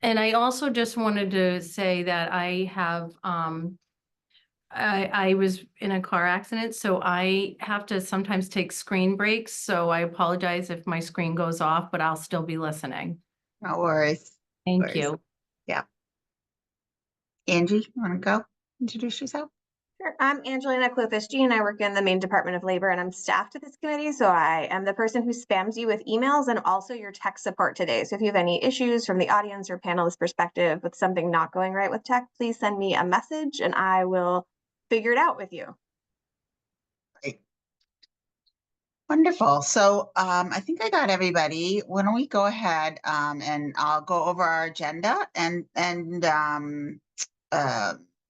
And I also just wanted to say that I have, I was in a car accident, so I have to sometimes take screen breaks. So I apologize if my screen goes off, but I'll still be listening. No worries. Thank you. Yeah. Angie, you want to go introduce yourself? Sure. I'm Angelina Clothis-G, and I work in the Maine Department of Labor, and I'm staff to this committee. So I am the person who spams you with emails and also your tech support today. So if you have any issues from the audience or panelist perspective with something not going right with tech, please send me a message and I will figure it out with you. Great. Wonderful. So I think I got everybody. Why don't we go ahead and I'll go over our agenda and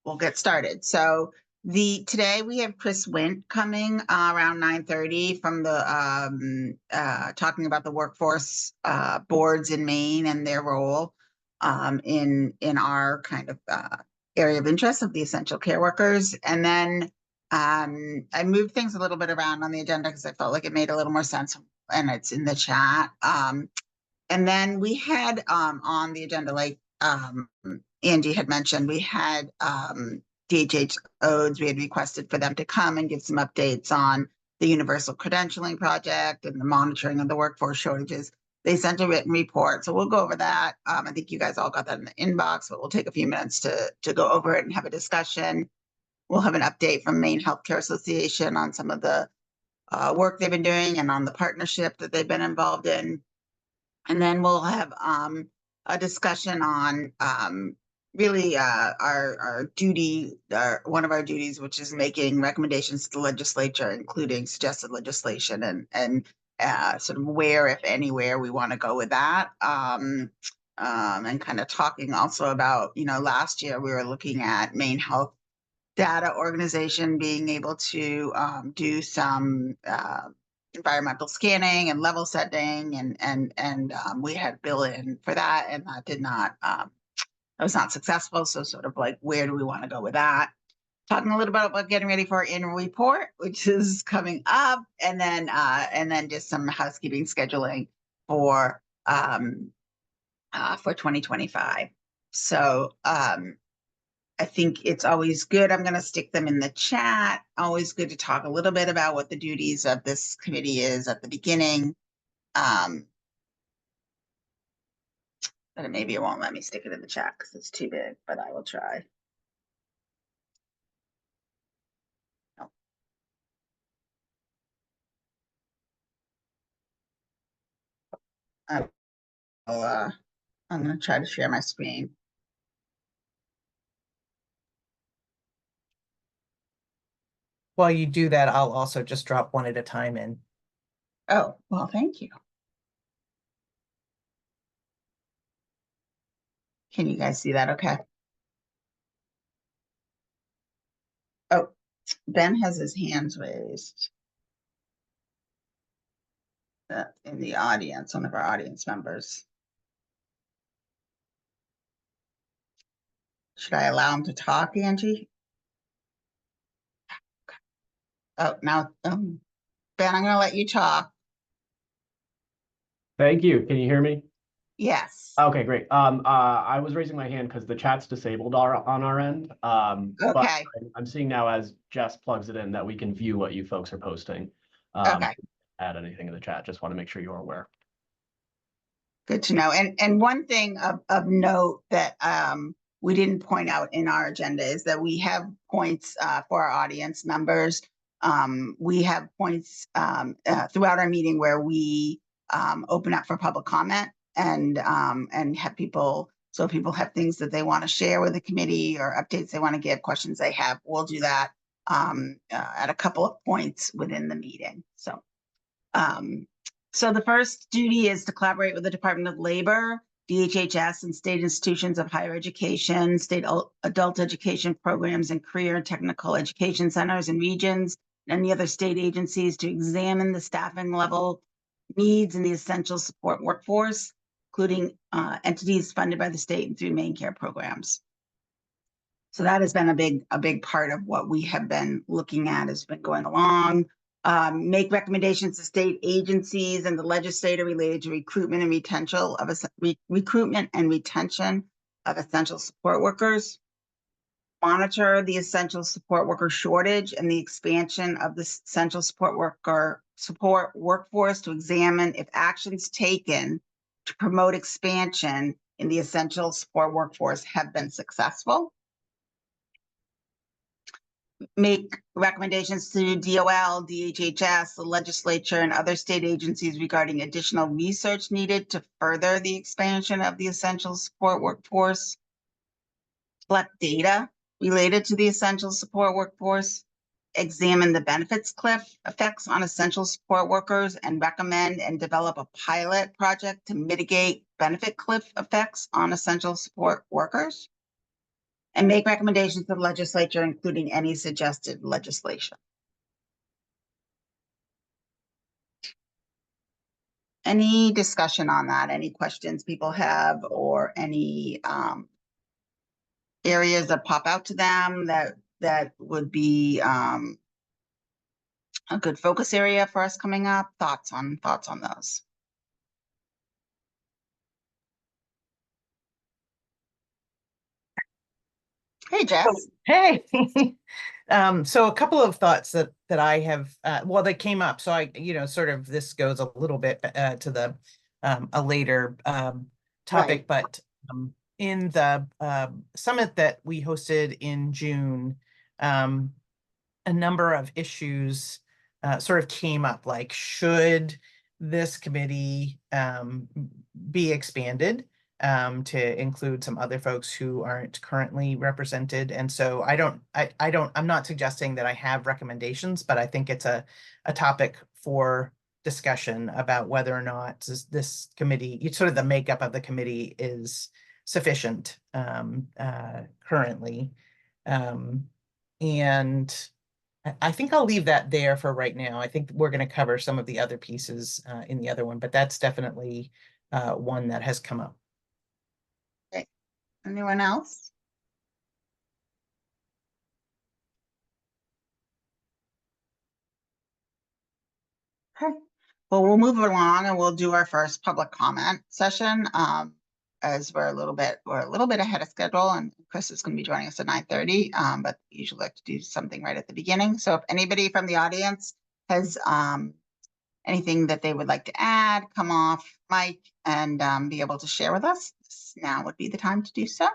we'll get started. So today we have Chris Quint coming around 9:30 from the talking about the workforce boards in Maine and their role in our kind of area of interest of the essential care workers. And then I moved things a little bit around on the agenda because I felt like it made a little more sense, and it's in the chat. And then we had on the agenda, like Angie had mentioned, we had DHH ODES. We had requested for them to come and give some updates on the universal credentialing project and the monitoring of the workforce shortages. They sent a written report, so we'll go over that. I think you guys all got that in the inbox, but we'll take a few minutes to go over it and have a discussion. We'll have an update from Maine Healthcare Association on some of the work they've been doing and on the partnership that they've been involved in. And then we'll have a discussion on really our duty, one of our duties, which is making recommendations to the legislature, including suggested legislation and sort of where, if anywhere, we want to go with that. And kind of talking also about, last year we were looking at Maine Health Data Organization being able to do some environmental scanning and level setting, and we had bill in for that, and that did not that was not successful. So sort of like, where do we want to go with that? Talking a little bit about getting ready for our annual report, which is coming up, and then just some housekeeping scheduling for 2025. So I think it's always good. I'm going to stick them in the chat. Always good to talk a little bit about what the duties of this committee is at the beginning. But maybe it won't let me stick it in the chat because it's too big, but I will try. No. I'm going to try to share my screen. While you do that, I'll also just drop one at a time in. Oh, well, thank you. Can you guys see that okay? Oh, Ben has his hands raised in the audience, one of our audience members. Should I allow him to talk, Angie? Oh, now, Ben, I'm going to let you talk. Thank you. Can you hear me? Yes. Okay, great. I was raising my hand because the chat's disabled on our end. Okay. But I'm seeing now as Jess plugs it in that we can view what you folks are posting. Okay. Add anything in the chat. Just want to make sure you're aware. Good to know. And one thing of note that we didn't point out in our agenda is that we have points for our audience members. We have points throughout our meeting where we open up for public comment and have people, so if people have things that they want to share with the committee or updates they want to give, questions they have, we'll do that at a couple of points within the meeting. So the first duty is to collaborate with the Department of Labor, DHHS, and state institutions of higher education, state adult education programs, and career and technical education centers and regions, and any other state agencies to examine the staffing level needs in the essential support workforce, including entities funded by the state and through Maine Care programs. So that has been a big part of what we have been looking at as been going along. Make recommendations to state agencies and the legislator related to recruitment and retention of essential support workers. Monitor the essential support worker shortage and the expansion of the essential support workforce to examine if actions taken to promote expansion in the essential support workforce have been successful. Make recommendations to DOL, DHHS, the legislature, and other state agencies regarding additional research needed to further the expansion of the essential support workforce. Collect data related to the essential support workforce. Examine the benefits cliff effects on essential support workers and recommend and develop a pilot project to mitigate benefit cliff effects on essential support workers. And make recommendations to the legislature, including any suggested legislation. Any discussion on that? Any questions people have, or any areas that pop out to them that would be a good focus area for us coming up? Thoughts on those? Hey, Jess. Hey. So a couple of thoughts that I have, well, that came up. So I, sort of, this goes a little bit to the a later topic, but in the summit that we hosted in June, a number of issues sort of came up, like, should this committee be expanded to include some other folks who aren't currently represented? And so I'm not suggesting that I have recommendations, but I think it's a topic for discussion about whether or not this committee, sort of the makeup of the committee, is sufficient currently. And I think I'll leave that there for right now. I think we're going to cover some of the other pieces in the other one, but that's definitely one that has come up. Okay. Anyone else? Okay. Well, we'll move along and we'll do our first public comment session. As we're a little bit ahead of schedule, and Chris is going to be joining us at 9:30. But we usually like to do something right at the beginning. So if anybody from the audience has anything that they would like to add, come off mic and be able to share with us, now would be the time to do so.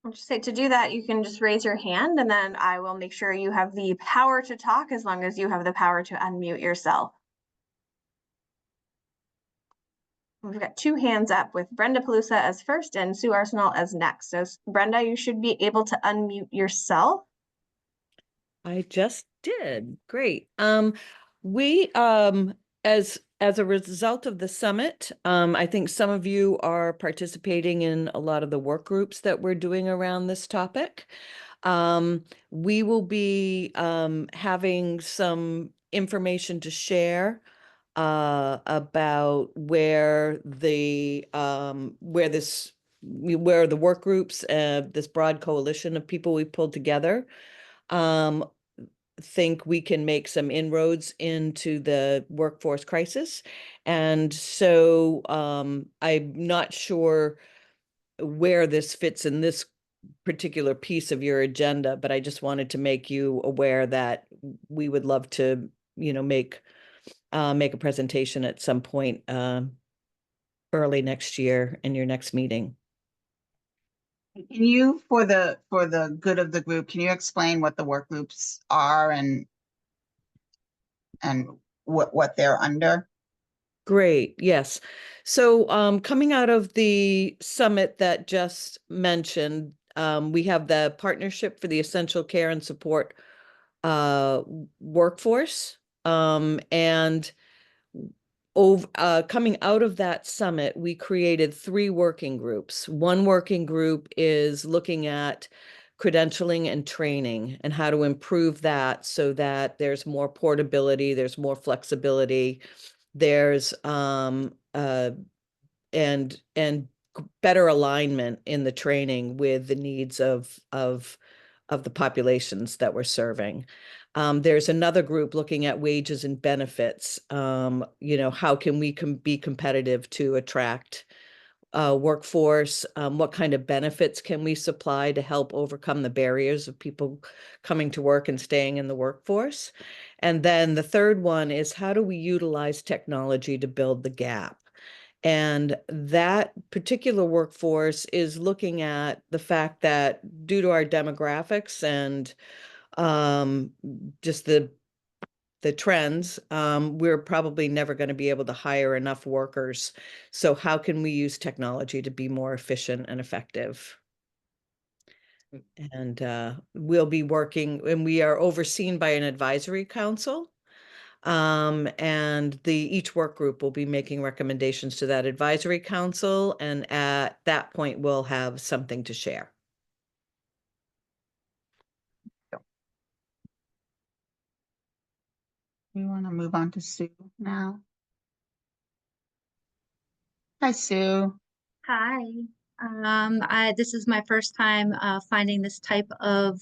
I'll just say, to do that, you can just raise your hand and then I will make sure you have the power to talk, as long as you have the power to unmute yourself. We've got two hands up, with Brenda Palusa as first and Sue Arsenal as next. So Brenda, you should be able to unmute yourself. I just did. Great. We as a result of the summit, I think some of you are participating in a lot of the work groups that we're doing around this topic. We will be having some information to share about where the work groups, this broad coalition of people we pulled together, think we can make some inroads into the workforce crisis. And so I'm not sure where this fits in this particular piece of your agenda, but I just wanted to make you aware that we would love to, make a presentation at some point early next year in your next meeting. Can you, for the good of the group, can you explain what the work groups are and what they're under? Great, yes. So coming out of the summit that just mentioned, we have the Partnership for the Essential Care and Support Workforce. And coming out of that summit, we created 3 working groups. One working group is looking at credentialing and training and how to improve that so that there's more portability, there's more flexibility, there's and better alignment in the training with the needs of of the populations that we're serving. There's another group looking at wages and benefits. How can we be competitive to attract workforce? What kind of benefits can we supply to help overcome the barriers of people coming to work and staying in the workforce? And then the third one is, how do we utilize technology to build the gap? And that particular workforce is looking at the fact that due to our demographics and just the trends, we're probably never going to be able to hire enough workers. So how can we use technology to be more efficient and effective? And we'll be working, and we are overseen by an advisory council. And each work group will be making recommendations to that advisory council, and at that point, we'll have something to share. We want to move on to Sue now. Hi, Sue. Hi, this is my first time finding this type of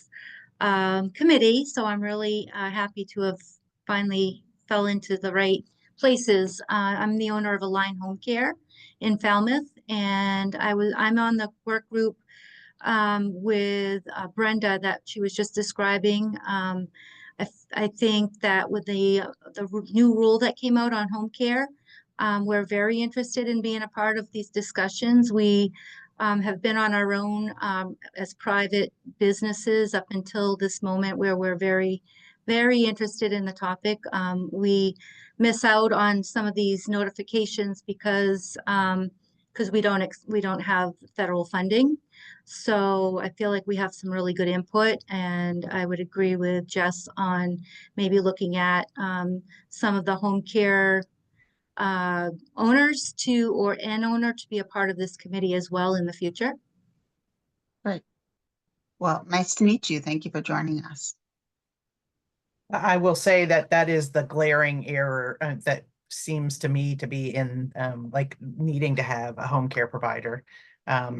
committee, so I'm really happy to have finally fell into the right places. I'm the owner of Align Home Care in Falmouth, and I'm on the work group with Brenda that she was just describing. I think that with the new rule that came out on home care, we're very interested in being a part of these discussions. We have been on our own as private businesses up until this moment, where we're very, very interested in the topic. We miss out on some of these notifications because we don't have federal funding. So I feel like we have some really good input, and I would agree with Jess on maybe looking at some of the home care owners or an owner to be a part of this committee as well in the future. Great. Well, nice to meet you. Thank you for joining us. I will say that is the glaring error that seems to me to be in like needing to have a home care provider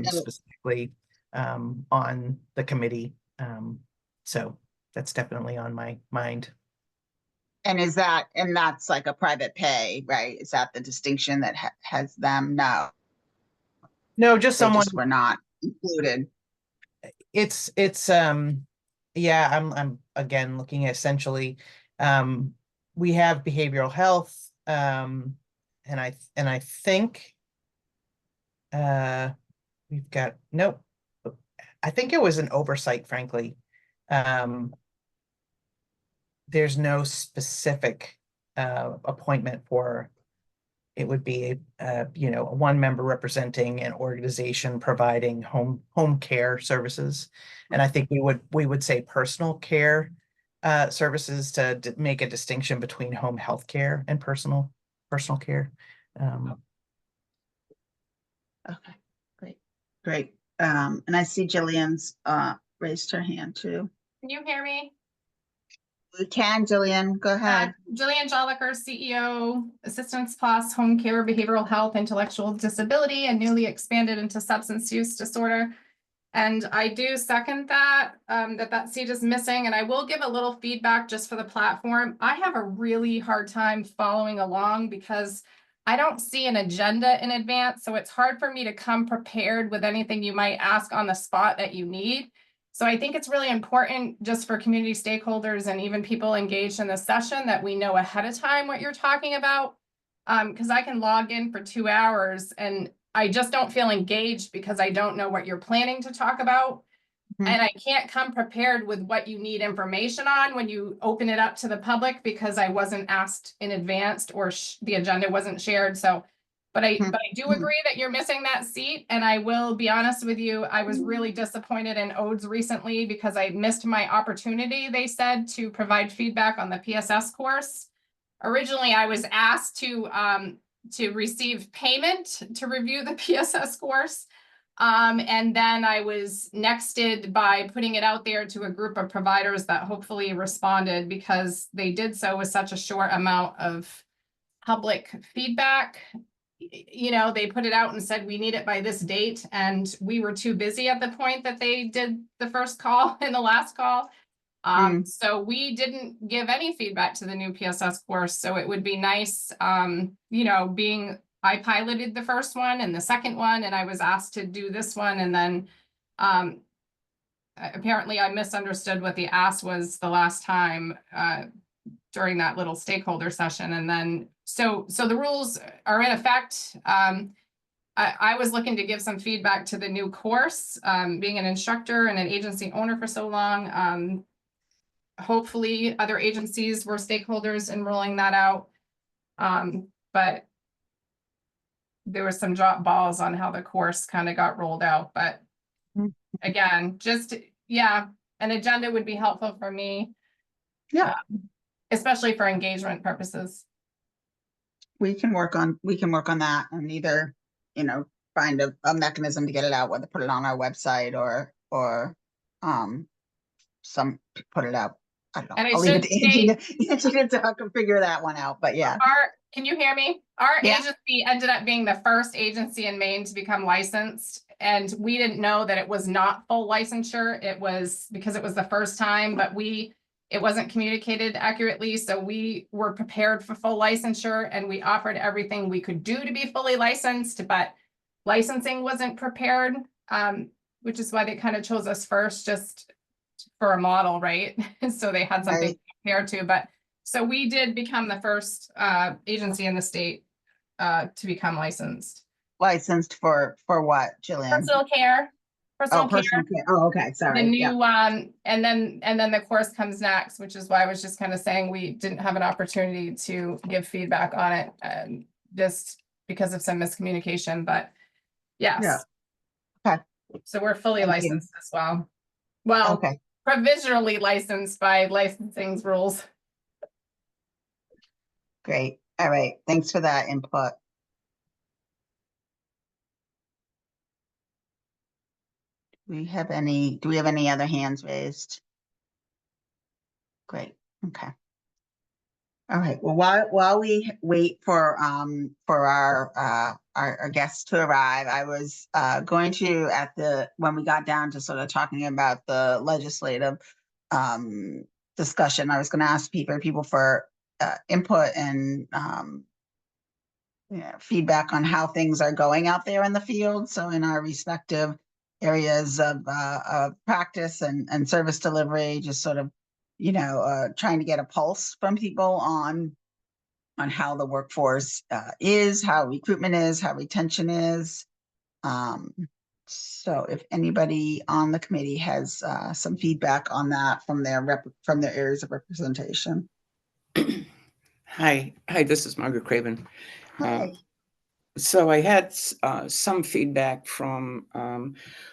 specifically on the committee. So that's definitely on my mind. And that's like a private pay, right? Is that the distinction that has them? No, Just they someone. just were not included. It's yeah, I'm again looking at essentially we have behavioral health and I think we've got I think it was an oversight, frankly. There's no specific appointment for it. Would be a one member representing an organization providing home care services, and I think we would say personal care services to make a distinction between home health care and personal care. Okay, great. And I see Jillian's raised her hand too. Can you hear me? We can, Jillian, go ahead. Jillian Jolliker, CEO, Assistance Plus, Home Care, Behavioral Health, Intellectual Disability, and newly expanded into Substance Use Disorder. And I do second that, that seat is missing. And I will give a little feedback just for the platform. I have a really hard time following along because I don't see an agenda in advance. So it's hard for me to come prepared with anything you might ask on the spot that you need. So I think it's really important just for community stakeholders and even people engaged in the session that we know ahead of time what you're talking about. Because I can log in for 2 hours and I just don't feel engaged because I don't know what you're planning to talk about. Mhm. And I can't come prepared with what you need information on when you open it up to the public because I wasn't asked in advance or the agenda wasn't shared. So but I do agree that you're missing that seat. And I will be honest with you, I was really disappointed in ODES recently because I missed my opportunity, they said, to provide feedback on the PSS course. Originally, I was asked to receive payment to review the PSS course. And then I was nexted by putting it out there to a group of providers that hopefully responded because they did so with such a short amount of public feedback. you know, they put it out and said, we need it by this date. And we were too busy at the point that they did the first call and the last call. So we didn't give any feedback to the new PSS course. So it would be nice, you know, I piloted the first one and the second one, and I was asked to do this one. And then apparently I misunderstood what the ask was the last time during that little stakeholder session. And then, so the rules are in effect. I was looking to give some feedback to the new course, being an instructor and an agency owner for so long. Hopefully other agencies were stakeholders in rolling that out. But there were some drop balls on how the course kind of got rolled out. But again, just, yeah, an agenda would be helpful for me. Yeah. Especially for engagement purposes. We can work on that and either, you know, find a mechanism to get it out, whether put it on our website or put it out. I don't know. And I I'll leave it should to Angie to figure that one out, but yeah. Can you hear me? Our Yeah. agency ended up being the first agency in Maine to become licensed. And we didn't know that it was not full licensure. It was because it was the first time, but it wasn't communicated accurately. So we were prepared for full licensure and we offered everything we could do to be fully licensed, but licensing wasn't prepared, which is why they kind of chose us first, just for a model, right? So they had something to compare to, but so we did become the first agency in the state to become licensed. Licensed for what, Jillian? Personal care. Personal care. Oh, okay. Sorry. The new and then the course comes next, which is why I was just kind of saying we didn't have an opportunity to give feedback on it, just because of some miscommunication. But yes. Yeah. Okay. So we're fully Thank you. licensed as well. Well, Okay. provisionally licensed by licensing's rules. Great. All right. Thanks for that input. Do we have any other hands raised? Great. Okay. All right. Well, while we wait for our guests to arrive, I was going to when we got down to sort of talking about the legislative discussion, I was going to ask people for input and feedback on how things are going out there in the field. So in our respective areas of practice and service delivery, just sort of, trying to get a pulse from people on how the workforce is, how recruitment is, how retention is. So if anybody on the committee has some feedback on that from their areas of representation. Hi, this is Margaret Craven. Hi. So I had some feedback from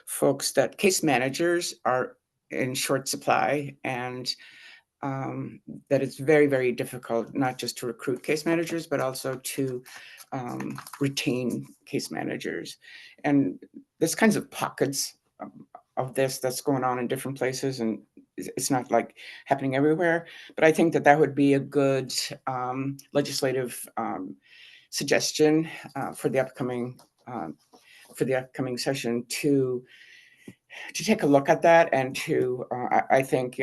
folks that case managers are in short supply and that it's very, very difficult, not just to recruit case managers, but also to retain case managers. And there's kinds of pockets of this that's going on in different places, and it's not like happening everywhere. But I think that would be a good legislative suggestion for the upcoming session to take a look at that and to I think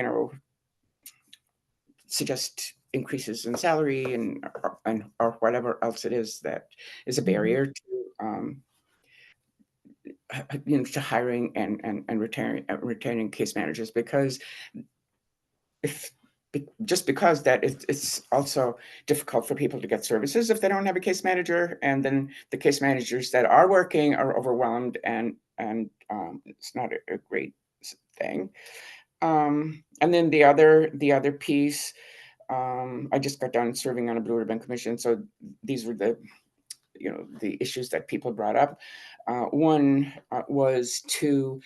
suggest increases in salary and or whatever else it is that is a barrier to to hiring and retaining case managers, because just because that it's also difficult for people to get services if they don't have a case manager, and then the case managers that are working are overwhelmed, and it's not a great thing. And then the other piece, I just got done serving on a Blue Ribbon Commission, so these were the issues that people brought up. One was to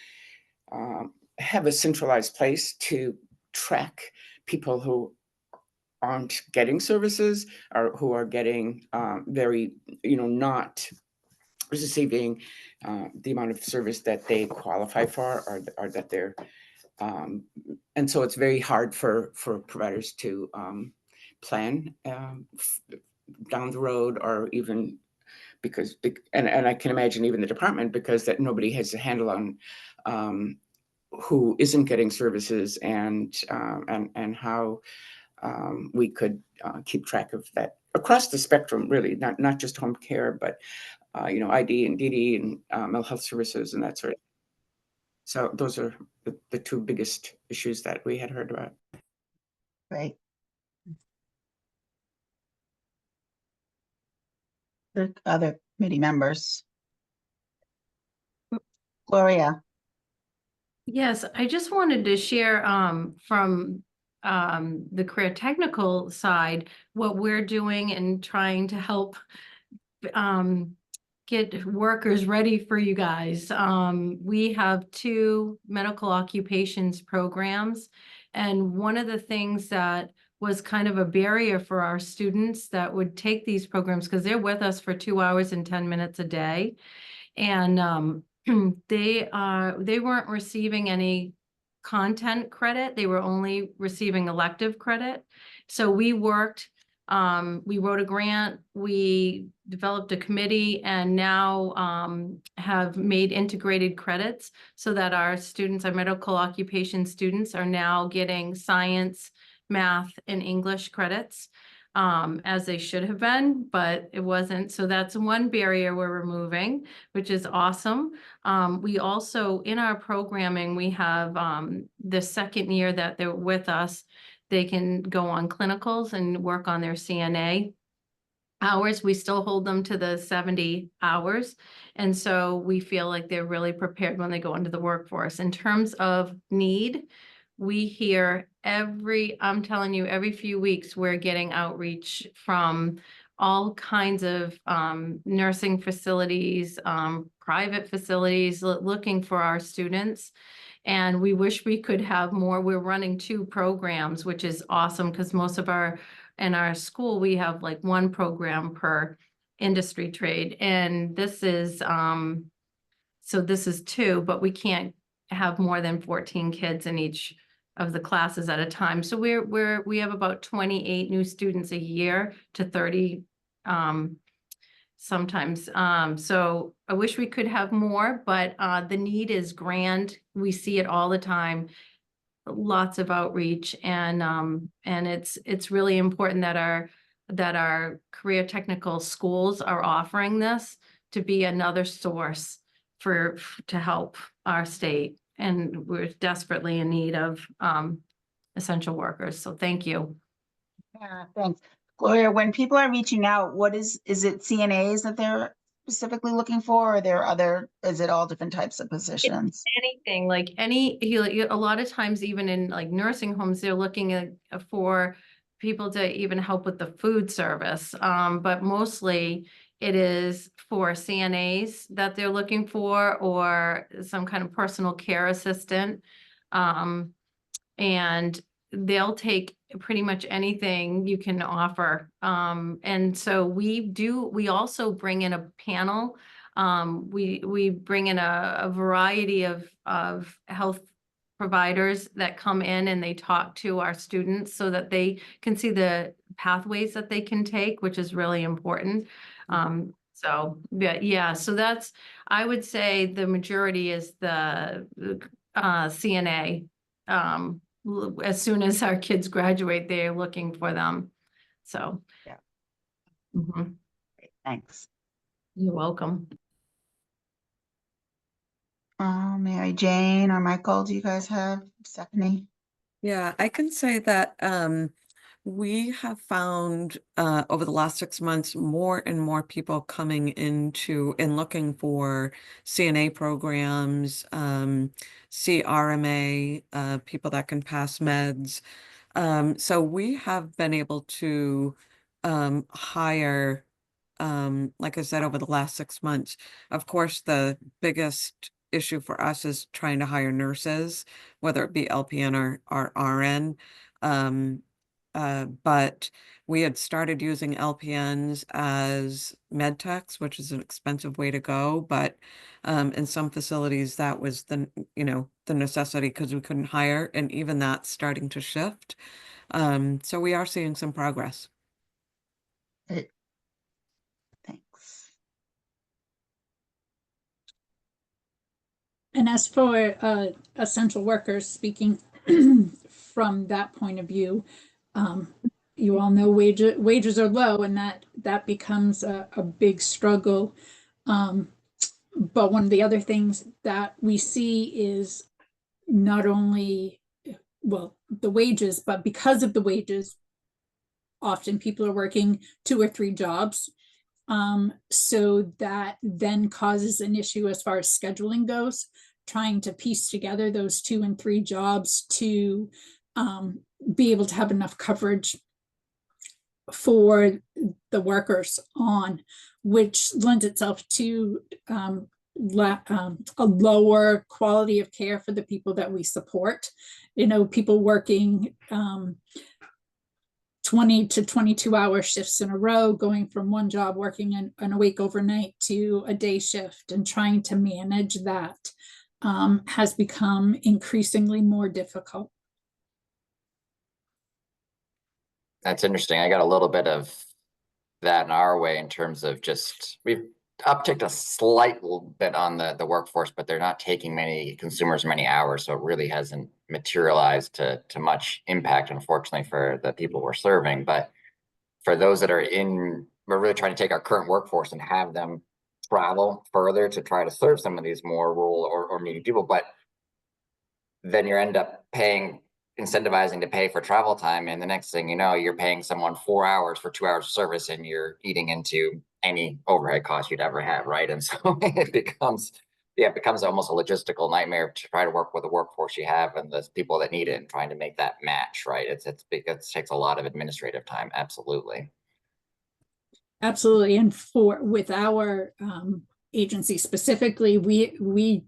have a centralized place to track people who aren't getting services or who are getting very, not receiving the amount of service that they qualify for or that they're, and so it's very hard for providers to plan down the road or even and I can imagine even the department, because that nobody has a handle on who isn't getting services and how we could keep track of that across the spectrum, really, not just home care, but ID and DD and mental health services and that sort of. So those are the two biggest issues that we had heard about. Great. The other committee members. Gloria. Yes, I just wanted to share from the career technical side, what we're doing and trying to help get workers ready for you guys. We have 2 medical occupations programs. And one of the things that was kind of a barrier for our students that would take these programs, because they're with us for 2 hours and 10 minutes a day. And they weren't receiving any content credit. They were only receiving elective credit. So we worked, we wrote a grant, we developed a committee, and now have made integrated credits so that our students, our medical occupation students, are now getting science, math, and English credits. As they should have been, but it wasn't. So that's one barrier we're removing, which is awesome. We also, in our programming, we have the second year that they're with us, they can go on clinicals and work on their CNA hours. We still hold them to the 70 hours. And so we feel like they're really prepared when they go into the workforce. In terms of need, we hear I'm telling you, every few weeks, we're getting outreach from all kinds of nursing facilities, private facilities, looking for our students. And we wish we could have more. We're running 2 programs, which is awesome, because most of in our school, we have like 1 program per industry trade. And this is, so this is 2, but we can't have more than 14 kids in each of the classes at a time. So we have about 28 new students a year to 30 sometimes. So I wish we could have more, but the need is grand. We see it all the time. Lots of outreach, and it's really important that our career technical schools are offering this to be another source to help our state. And we're desperately in need of essential workers. So thank you. Yeah, thanks. Gloria, when people are reaching out, is it CNAs that they're specifically looking for, or is it all different types of positions? Anything, like a lot of times, even in like nursing homes, they're looking for people to even help with the food service. But mostly it is for CNAs that they're looking for, or some kind of personal care assistant. And they'll take pretty much anything you can offer. And so we also bring in a panel. We bring in a variety of health providers that come in and they talk to our students so that they can see the pathways that they can take, which is really important. So yeah, so I would say the majority is the CNA. As soon as our kids graduate, they're looking for them. So. Yeah. Mhm. Great, thanks. You're welcome. Mary Jane or Michael, do you guys have Stephanie? Yeah, I can say that we have found over the last 6 months more and more people coming into and looking for CNA programs, CRMA, people that can pass meds. So we have been able to hire, like I said, over the last 6 months. Of course, the biggest issue for us is trying to hire nurses, whether it be LPN or RN. But we had started using LPNs as med techs, which is an expensive way to go. But in some facilities, that was the necessity because we couldn't hire, and even that's starting to shift. So we are seeing some progress. Thanks. And as for essential workers, speaking from that point of view, you all know wages are low, and that becomes a big struggle. But one of the other things that we see is not only, well, the wages, but because of the wages, often people are working 2 or 3 jobs. So that then causes an issue as far as scheduling goes, trying to piece together those 2 and 3 jobs to be able to have enough coverage for the workers on, which lends itself to a lower quality of care for the people that we support. You know, people working 20 to 22-hour shifts in a row, going from one job working an awake overnight to a day shift, and trying to manage that has become increasingly more difficult. That's interesting. I got a little bit of that in our way in terms of just, we've upticked a slight bit on the workforce, but they're not taking many consumers many hours. So it really hasn't materialized to much impact, unfortunately, for the people we're serving. But for those that are in, we're really trying to take our current workforce and have them travel further to try to serve some of these more rural or needy people. But then you end up incentivizing to pay for travel time, and the next thing you know, you're paying someone 4 hours for 2 hours of service, and you're eating into any overhead cost you'd ever have, right? And so it becomes almost a logistical nightmare to try to work with the workforce you have and the people that need it, and trying to make that match, right? It takes a lot of administrative time. Absolutely. And with our agency specifically, we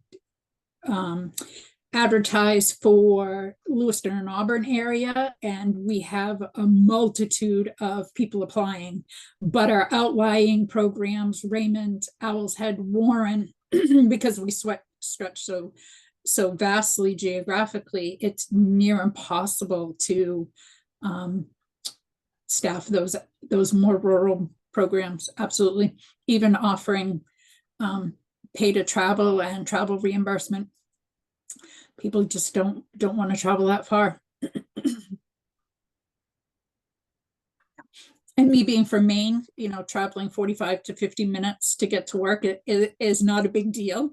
advertise for Lewiston and Auburn area, and we have a multitude of people applying, but our outlying programs, Raymond, Owl's Head, Warren, because we stretch so vastly geographically, it's near impossible to staff those more rural programs. Absolutely. Even offering pay to travel and travel reimbursement. People just don't want to travel that far. And me being from Maine, you know, traveling 45 to 50 minutes to get to work is not a big deal.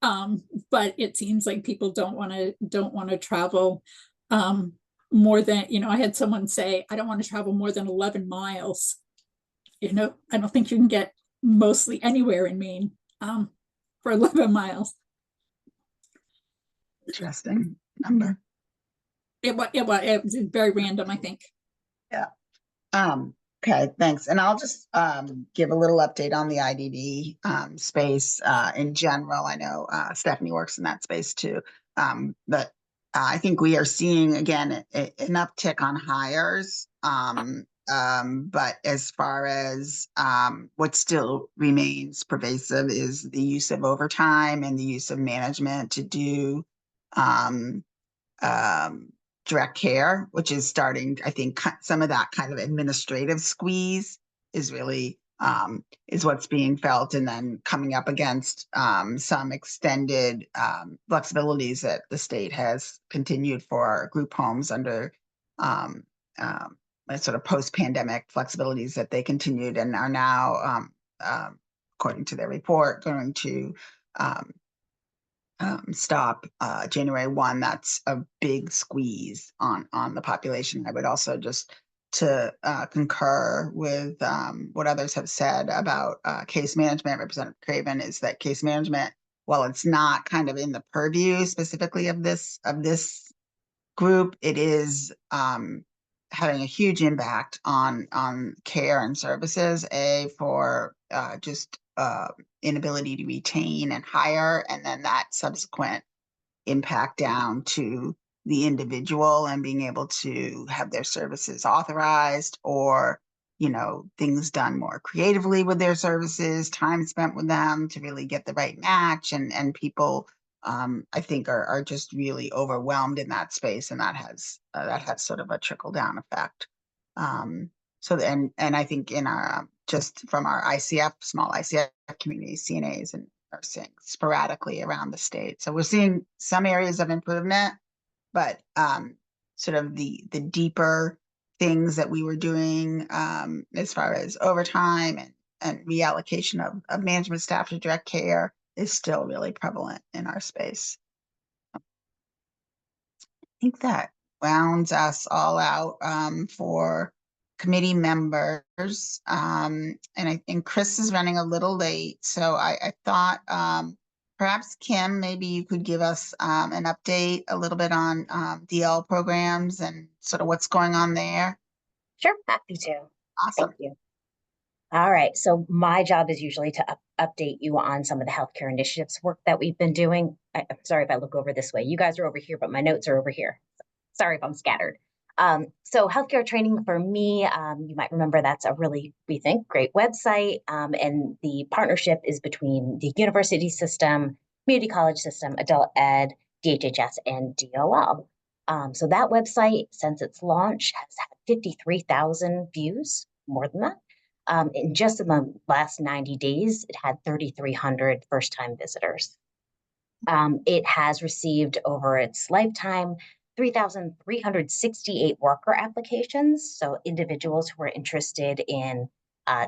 But it seems like people don't want to travel more than, you know, I had someone say, I don't want to travel more than 11 miles. You know, I don't think you can get mostly anywhere in Maine for 11 miles. Interesting number. It was very random, I think. Yeah. Okay, thanks. And I'll just give a little update on the IDD space in general. I know Stephanie works in that space too. But I think we are seeing, again, an uptick on hires. But as far as what still remains pervasive is the use of overtime and the use of management to do direct care, which is starting, I think some of that kind of administrative squeeze is really is what's being felt, and then coming up against some extended flexibilities that the state has continued for group homes under sort of post-pandemic flexibilities that they continued and are now, according to their report, going to stop January 1. That's a big squeeze on the population. I would also just to concur with what others have said about case management. Representative Craven, is that case management, while it's not kind of in the purview specifically of this group, it is having a huge impact on care and services, for just inability to retain and hire, and then that subsequent impact down to the individual and being able to have their services authorized, or, you know, things done more creatively with their services, time spent with them to really get the right match, and people I think are just really overwhelmed in that space, and that has sort of a trickle down effect. So and I think in our just from our ICF, small ICF community, CNAs and nursing sporadically around the state. So we're seeing some areas of improvement, but sort of the deeper things that we were doing as far as overtime and reallocation of management staff to direct care is still really prevalent in our space. I think that rounds us all out for committee members. And I think Chris is running a little late, so I thought perhaps Kim, maybe you could give us an update a little bit on DL programs and sort of what's going on there. Sure, happy to. Awesome. Thank you. All right, so my job is usually to update you on some of the healthcare initiatives work that we've been doing. I'm sorry if I look over this way. You guys are over here, but my notes are over here. Sorry if I'm scattered. So healthcare training for me, you might remember that's a really, we think, great website. And the partnership is between the university system, community college system, adult ed, DHHS, and DOL. So that website, since its launch, has had 53,000 views, more than that. In just in the last 90 days, it had 3,300 first-time visitors. It has received over its lifetime 3,368 worker applications. So individuals who are interested in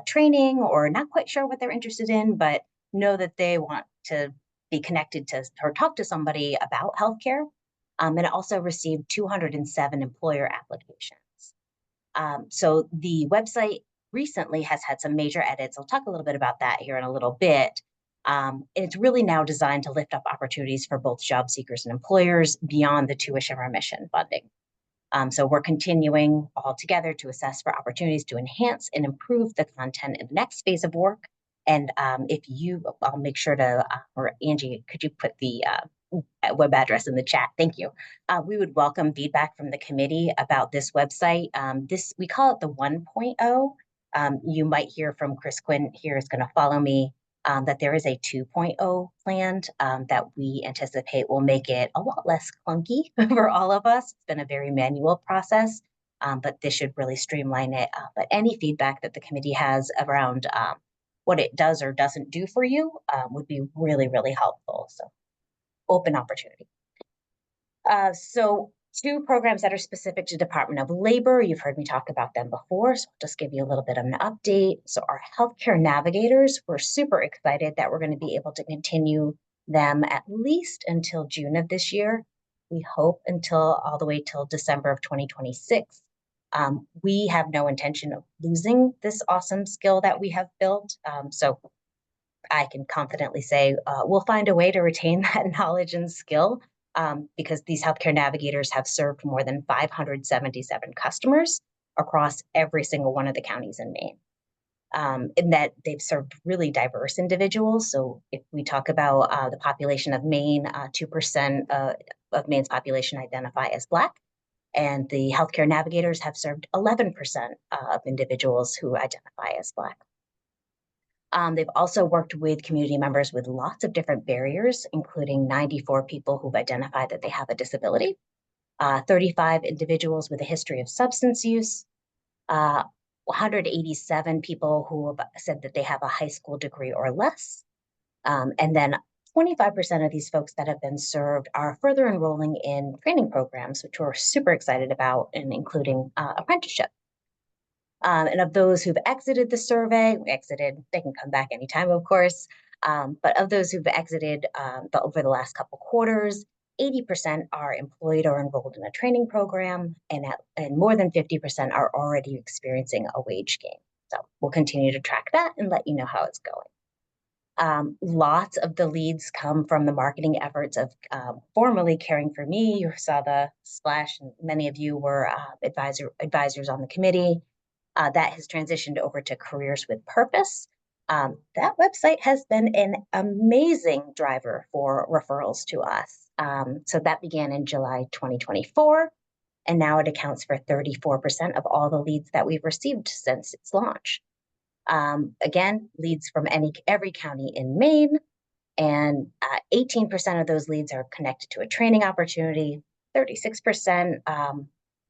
training or not quite sure what they're interested in, but know that they want to be connected to or talk to somebody about healthcare. And it also received 207 employer applications. So the website recently has had some major edits. I'll talk a little bit about that here in a little bit. And it's really now designed to lift up opportunities for both job seekers and employers beyond the tuition remission funding. So we're continuing all together to assess for opportunities to enhance and improve the content in the next phase of work. And I'll make sure to, or Angie, could you put the web address in the chat? Thank you. We would welcome feedback from the committee about this website. We call it the 1.0. You might hear from Chris Quint here is going to follow me that there is a 2.0 planned that we anticipate will make it a lot less clunky for all of us. It's been a very manual process, but this should really streamline it. But any feedback that the committee has around what it does or doesn't do for you would be really, really helpful. So open opportunity. So two programs that are specific to Department of Labor. You've heard me talk about them before, so I'll just give you a little bit of an update. So our healthcare navigators, we're super excited that we're going to be able to continue them at least until June of this year. We hope until all the way till December of 2026. We have no intention of losing this awesome skill that we have built. So I can confidently say we'll find a way to retain that knowledge and skill. Because these healthcare navigators have served more than 577 customers across every single one of the counties in Maine. In that they've served really diverse individuals. So if we talk about the population of Maine, 2% of Maine's population identify as Black, and the healthcare navigators have served 11% of individuals who identify as Black. They've also worked with community members with lots of different barriers, including 94 people who've identified that they have a disability, 35 individuals with a history of substance use, 187 people who have said that they have a high school degree or less, and then 25% of these folks that have been served are further enrolling in training programs, which we're super excited about, and including apprenticeship. And of those who've exited the survey, they can come back anytime, of course, but of those who've exited over the last couple quarters, 80% are employed or enrolled in a training program, and more than 50% are already experiencing a wage gain. So we'll continue to track that and let you know how it's going. Lots of the leads come from the marketing efforts of formerly Caring for Me. You saw the splash, and many of you were advisors on the committee. That has transitioned over to Careers with Purpose. That website has been an amazing driver for referrals to us. So that began in July 2024, and now it accounts for 34% of all the leads that we've received since its launch. Again, leads from every county in Maine, and 18% of those leads are connected to a training opportunity. 36%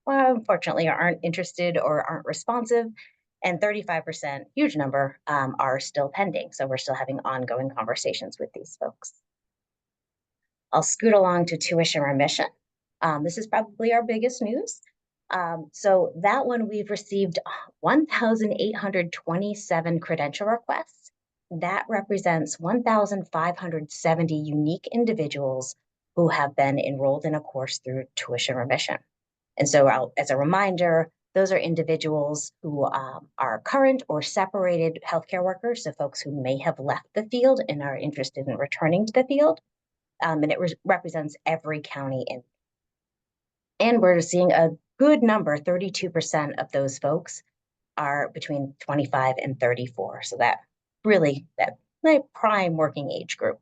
unfortunately aren't interested or aren't responsive, and 35%, huge number, are still pending. So we're still having ongoing conversations with these folks. I'll scoot along to tuition remission. This is probably our biggest news. So that one, we've received 1,827 credential requests. That represents 1,570 unique individuals who have been enrolled in a course through tuition remission. And so as a reminder, those are individuals who are current or separated healthcare workers, so folks who may have left the field and are interested in returning to the field. And it represents every county in. And we're seeing a good number, 32% of those folks are between 25 and 34. So that really, that prime working age group.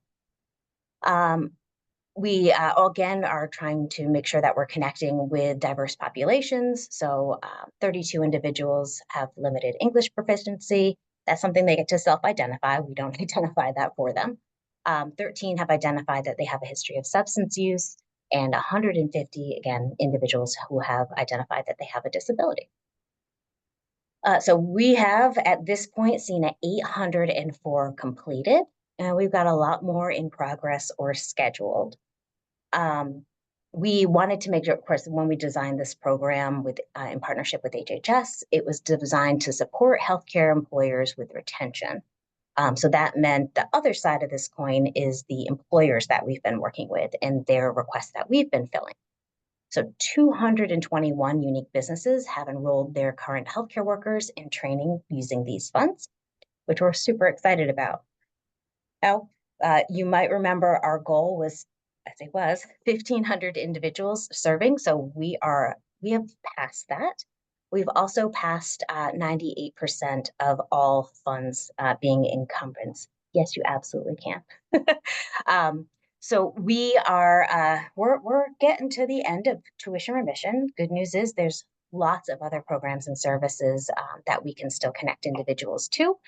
We again are trying to make sure that we're connecting with diverse populations. So 32 individuals have limited English proficiency. That's something they get to self-identify. We don't identify that for them. 13 have identified that they have a history of substance use, and 150, again, individuals who have identified that they have a disability. So we have, at this point, seen 804 completed, and we've got a lot more in progress or scheduled. We wanted to make sure, of course, when we designed this program with in partnership with HHS, it was designed to support healthcare employers with retention. So that meant the other side of this coin is the employers that we've been working with and their requests that we've been filling. So 221 unique businesses have enrolled their current healthcare workers in training using these funds, which we're super excited about. Now, you might remember our goal was, as it was, 1,500 individuals serving. So we have passed that. We've also passed 98% of all funds being incumbents. Yes, you absolutely can. So we are, we're getting to the end of tuition remission. Good news is there's lots of other programs and services that we can still connect individuals to.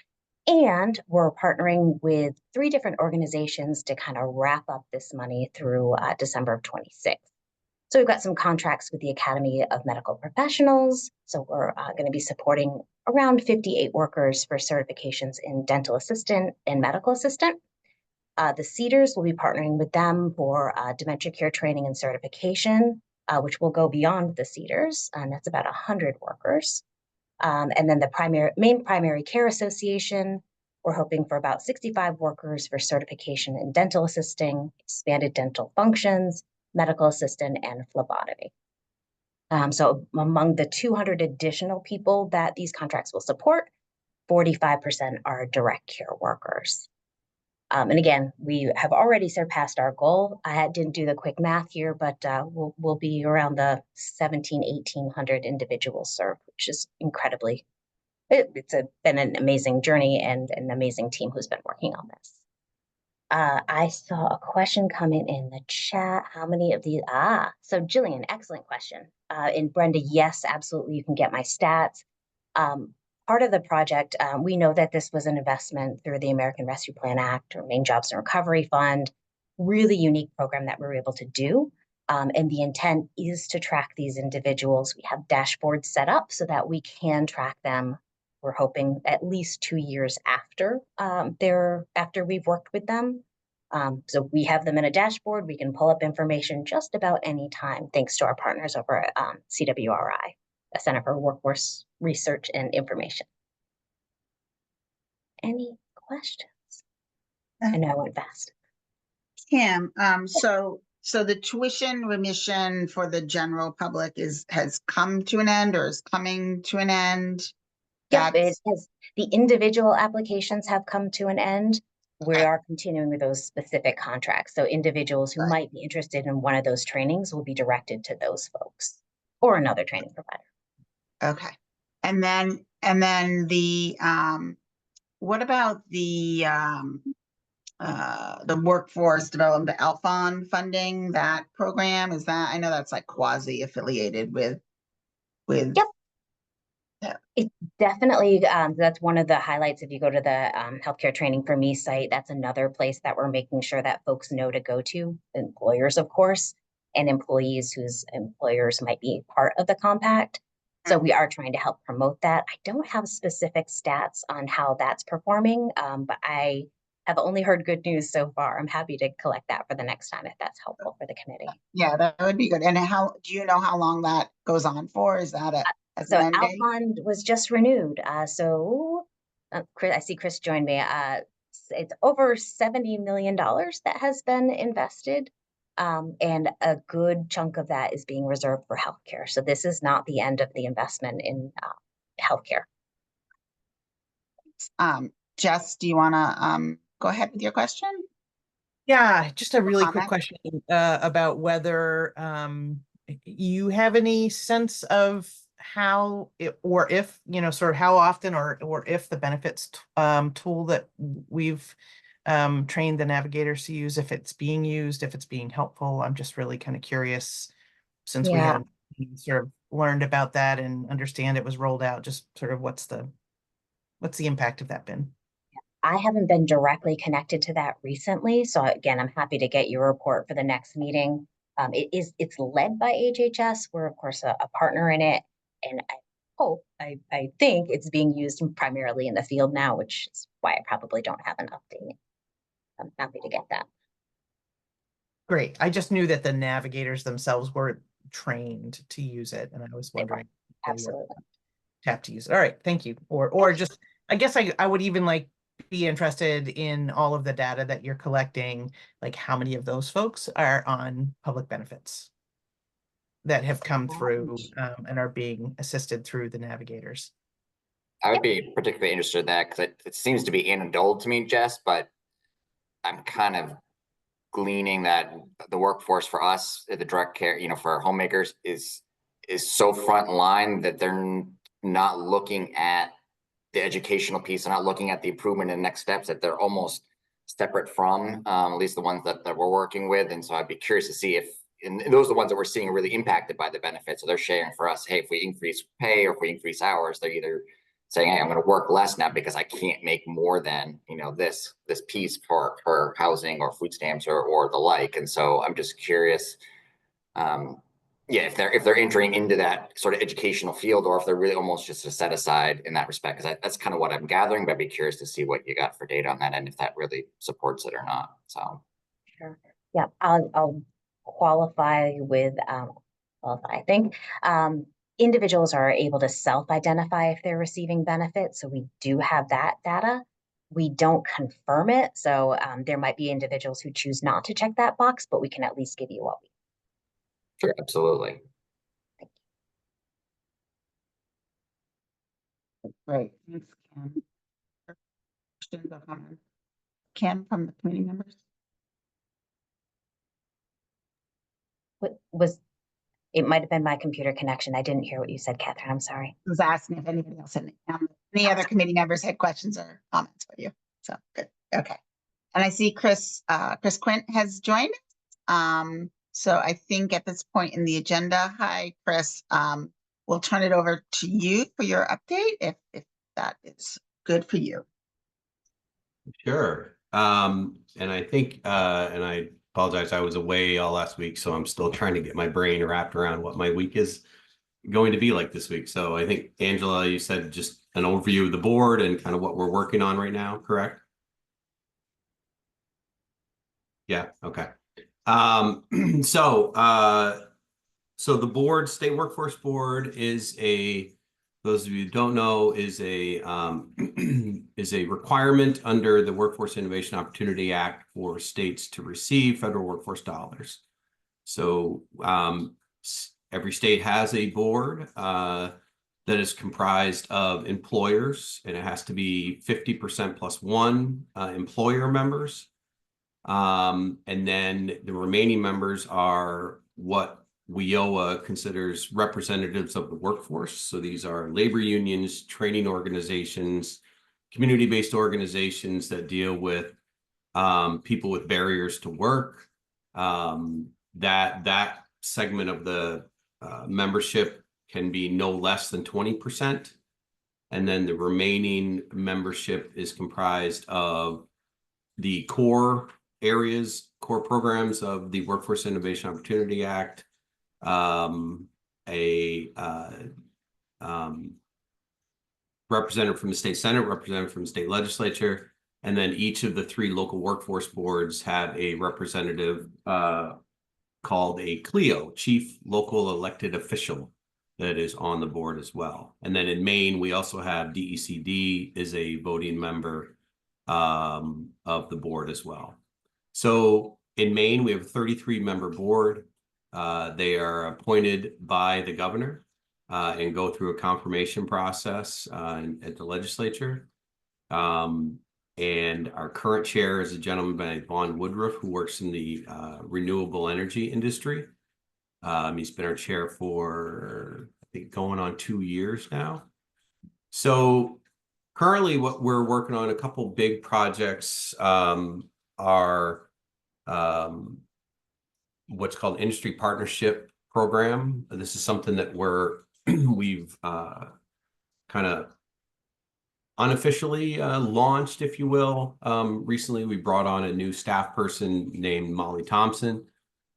And we're partnering with 3 different organizations to kind of wrap up this money through December of 26. So we've got some contracts with the Academy of Medical Professionals. So we're going to be supporting around 58 workers for certifications in dental assistant and medical assistant. The Cedars will be partnering with them for dementia care training and certification, which will go beyond the Cedars, and that's about 100 workers. And then the Maine Primary Care Association, we're hoping for about 65 workers for certification in dental assisting, expanded dental functions, medical assistant, and phlebotomy. So among the 200 additional people that these contracts will support, 45% are direct care workers. And again, we have already surpassed our goal. I didn't do the quick math here, but we'll be around the 1,800 individuals served, which is incredibly, it's been an amazing journey and an amazing team who's been working on this. I saw a question coming in the chat. How many of these? So Jillian, excellent question. And Brenda, yes, absolutely, you can get my stats. Part of the project, we know that this was an investment through the American Rescue Plan Act or Maine Jobs and Recovery Fund, really unique program that we're able to do. And the intent is to track these individuals. We have dashboards set up so that we can track them. We're hoping at least 2 years after after we've worked with them. So we have them in a dashboard. We can pull up information just about any time, thanks to our partners over at CWRI, the Center for Workforce Research and Information. Any questions? I know I went fast. Kim, so the tuition remission for the general public has come to an end or is coming to an end? Yep, the individual applications have come to an end. We are continuing with those specific contracts. So individuals who might be interested in one of those trainings will be directed to those folks or another training provider. Okay. And then the what about the workforce development, the Alphon funding, that program? Is that, I know that's like quasi affiliated with Yep. It definitely, that's one of the highlights. If you go to the Healthcare Training for Me site, that's another place that we're making sure that folks know to go to, employers, of course, and employees whose employers might be part of the compact. So we are trying to help promote that. I don't have specific stats on how that's performing, but I have only heard good news so far. I'm happy to collect that for the next time if that's helpful for the committee. Yeah, that would be good. And how, do you know how long that goes on for? Is that as So an end date? Alpond was just renewed. Chris, I see Chris joined me. It's over $70 million that has been invested. And a good chunk of that is being reserved for healthcare. So this is not the end of the investment in healthcare. Jess, do you want to go ahead with your question? Yeah, just a really quick Comment? question about whether you have any sense of how it, or if, you know, sort of how often or if the benefits tool that we've trained the navigators to use, if it's being used, if it's being helpful. I'm just really kind of curious, since we Yeah. haven't sort of learned about that and understand it was rolled out, just sort of what's the impact of that been? I haven't been directly connected to that recently. So again, I'm happy to get your report for the next meeting. It's led by HHS. We're of course a partner in it. And I think it's being used primarily in the field now, which is why I probably don't have an update. I'm happy to get that. Great. I just knew that the navigators themselves were trained to use it, and I was wondering if they were Absolutely. tapped to use it. All right, thank you. Or just, I guess I would even like be interested in all of the data that you're collecting, like how many of those folks are on public benefits that have come through and are being assisted through the navigators. I would be particularly interested in that because it seems to be anecdotal to me, Jess, but I'm kind of gleaning that the workforce for us at the direct care, you know, for our homemakers is so front line that they're not looking at the educational piece. They're not looking at the improvement and next steps, that they're almost separate from, at least the ones that we're working with. And so I'd be curious to see if, and those are the ones that we're seeing really impacted by the benefits. So they're sharing for us, hey, if we increase pay or if we increase hours, they're either saying, hey, I'm going to work less now because I can't make more than, you know, this piece for housing or food stamps or the like. And so I'm just curious, yeah, if they're entering into that sort of educational field, or if they're really almost just a set aside in that respect, because that's kind of what I'm gathering. But I'd be curious to see what you got for data on that and if that really supports it or not. So Sure. Yeah, I'll qualify with I think individuals are able to self-identify if they're receiving benefits. So we do have that data. We don't confirm it. So there might be individuals who choose not to check that box, but we can at least give you what we. sure, absolutely. Great. Thanks, Ken. Questions or comments? Ken, from the committee members? What was, it might have been my computer connection. I didn't hear what you said, Catherine. I'm sorry. I was asking if anybody else had any other committee members had questions or comments for you. So good. Okay. And I see Chris Quint has joined. So I think at this point in the agenda, hi, Chris, we'll turn it over to you for your update if that is good for you. Sure. And I think, and I apologize, I was away all last week, so I'm still trying to get my brain wrapped around what my week is going to be like this week. So I think, Angela, you said just an overview of the board and kind of what we're working on right now, correct? Yeah, okay. So the board, State Workforce Board, is those of you who don't know, is a is a requirement under the Workforce Innovation Opportunity Act for states to receive federal workforce dollars. So every state has a board that is comprised of employers, and it has to be 50% plus one employer members. And then the remaining members are what WIOA considers representatives of the workforce. So these are labor unions, training organizations, community-based organizations that deal with people with barriers to work. That segment of the membership can be no less than 20%. And then the remaining membership is comprised of the core areas, core programs of the Workforce Innovation Opportunity Act, a representative from the state Senate, representative from the state legislature, and then each of the 3 local workforce boards have a representative called a CLEO, Chief Local Elected Official, that is on the board as well. And then in Maine, we also have DECD is a voting member of the board as well. So in Maine, we have a 33-member board. They are appointed by the governor and go through a confirmation process at the legislature. And our current chair is a gentleman by Vaughn Woodruff, who works in the renewable energy industry. He's been our chair for, I think, going on 2 years now. So currently what we're working on, a couple big projects are what's called industry partnership program. This is something that we've kind of unofficially launched, if you will. Recently, we brought on a new staff person named Molly Thompson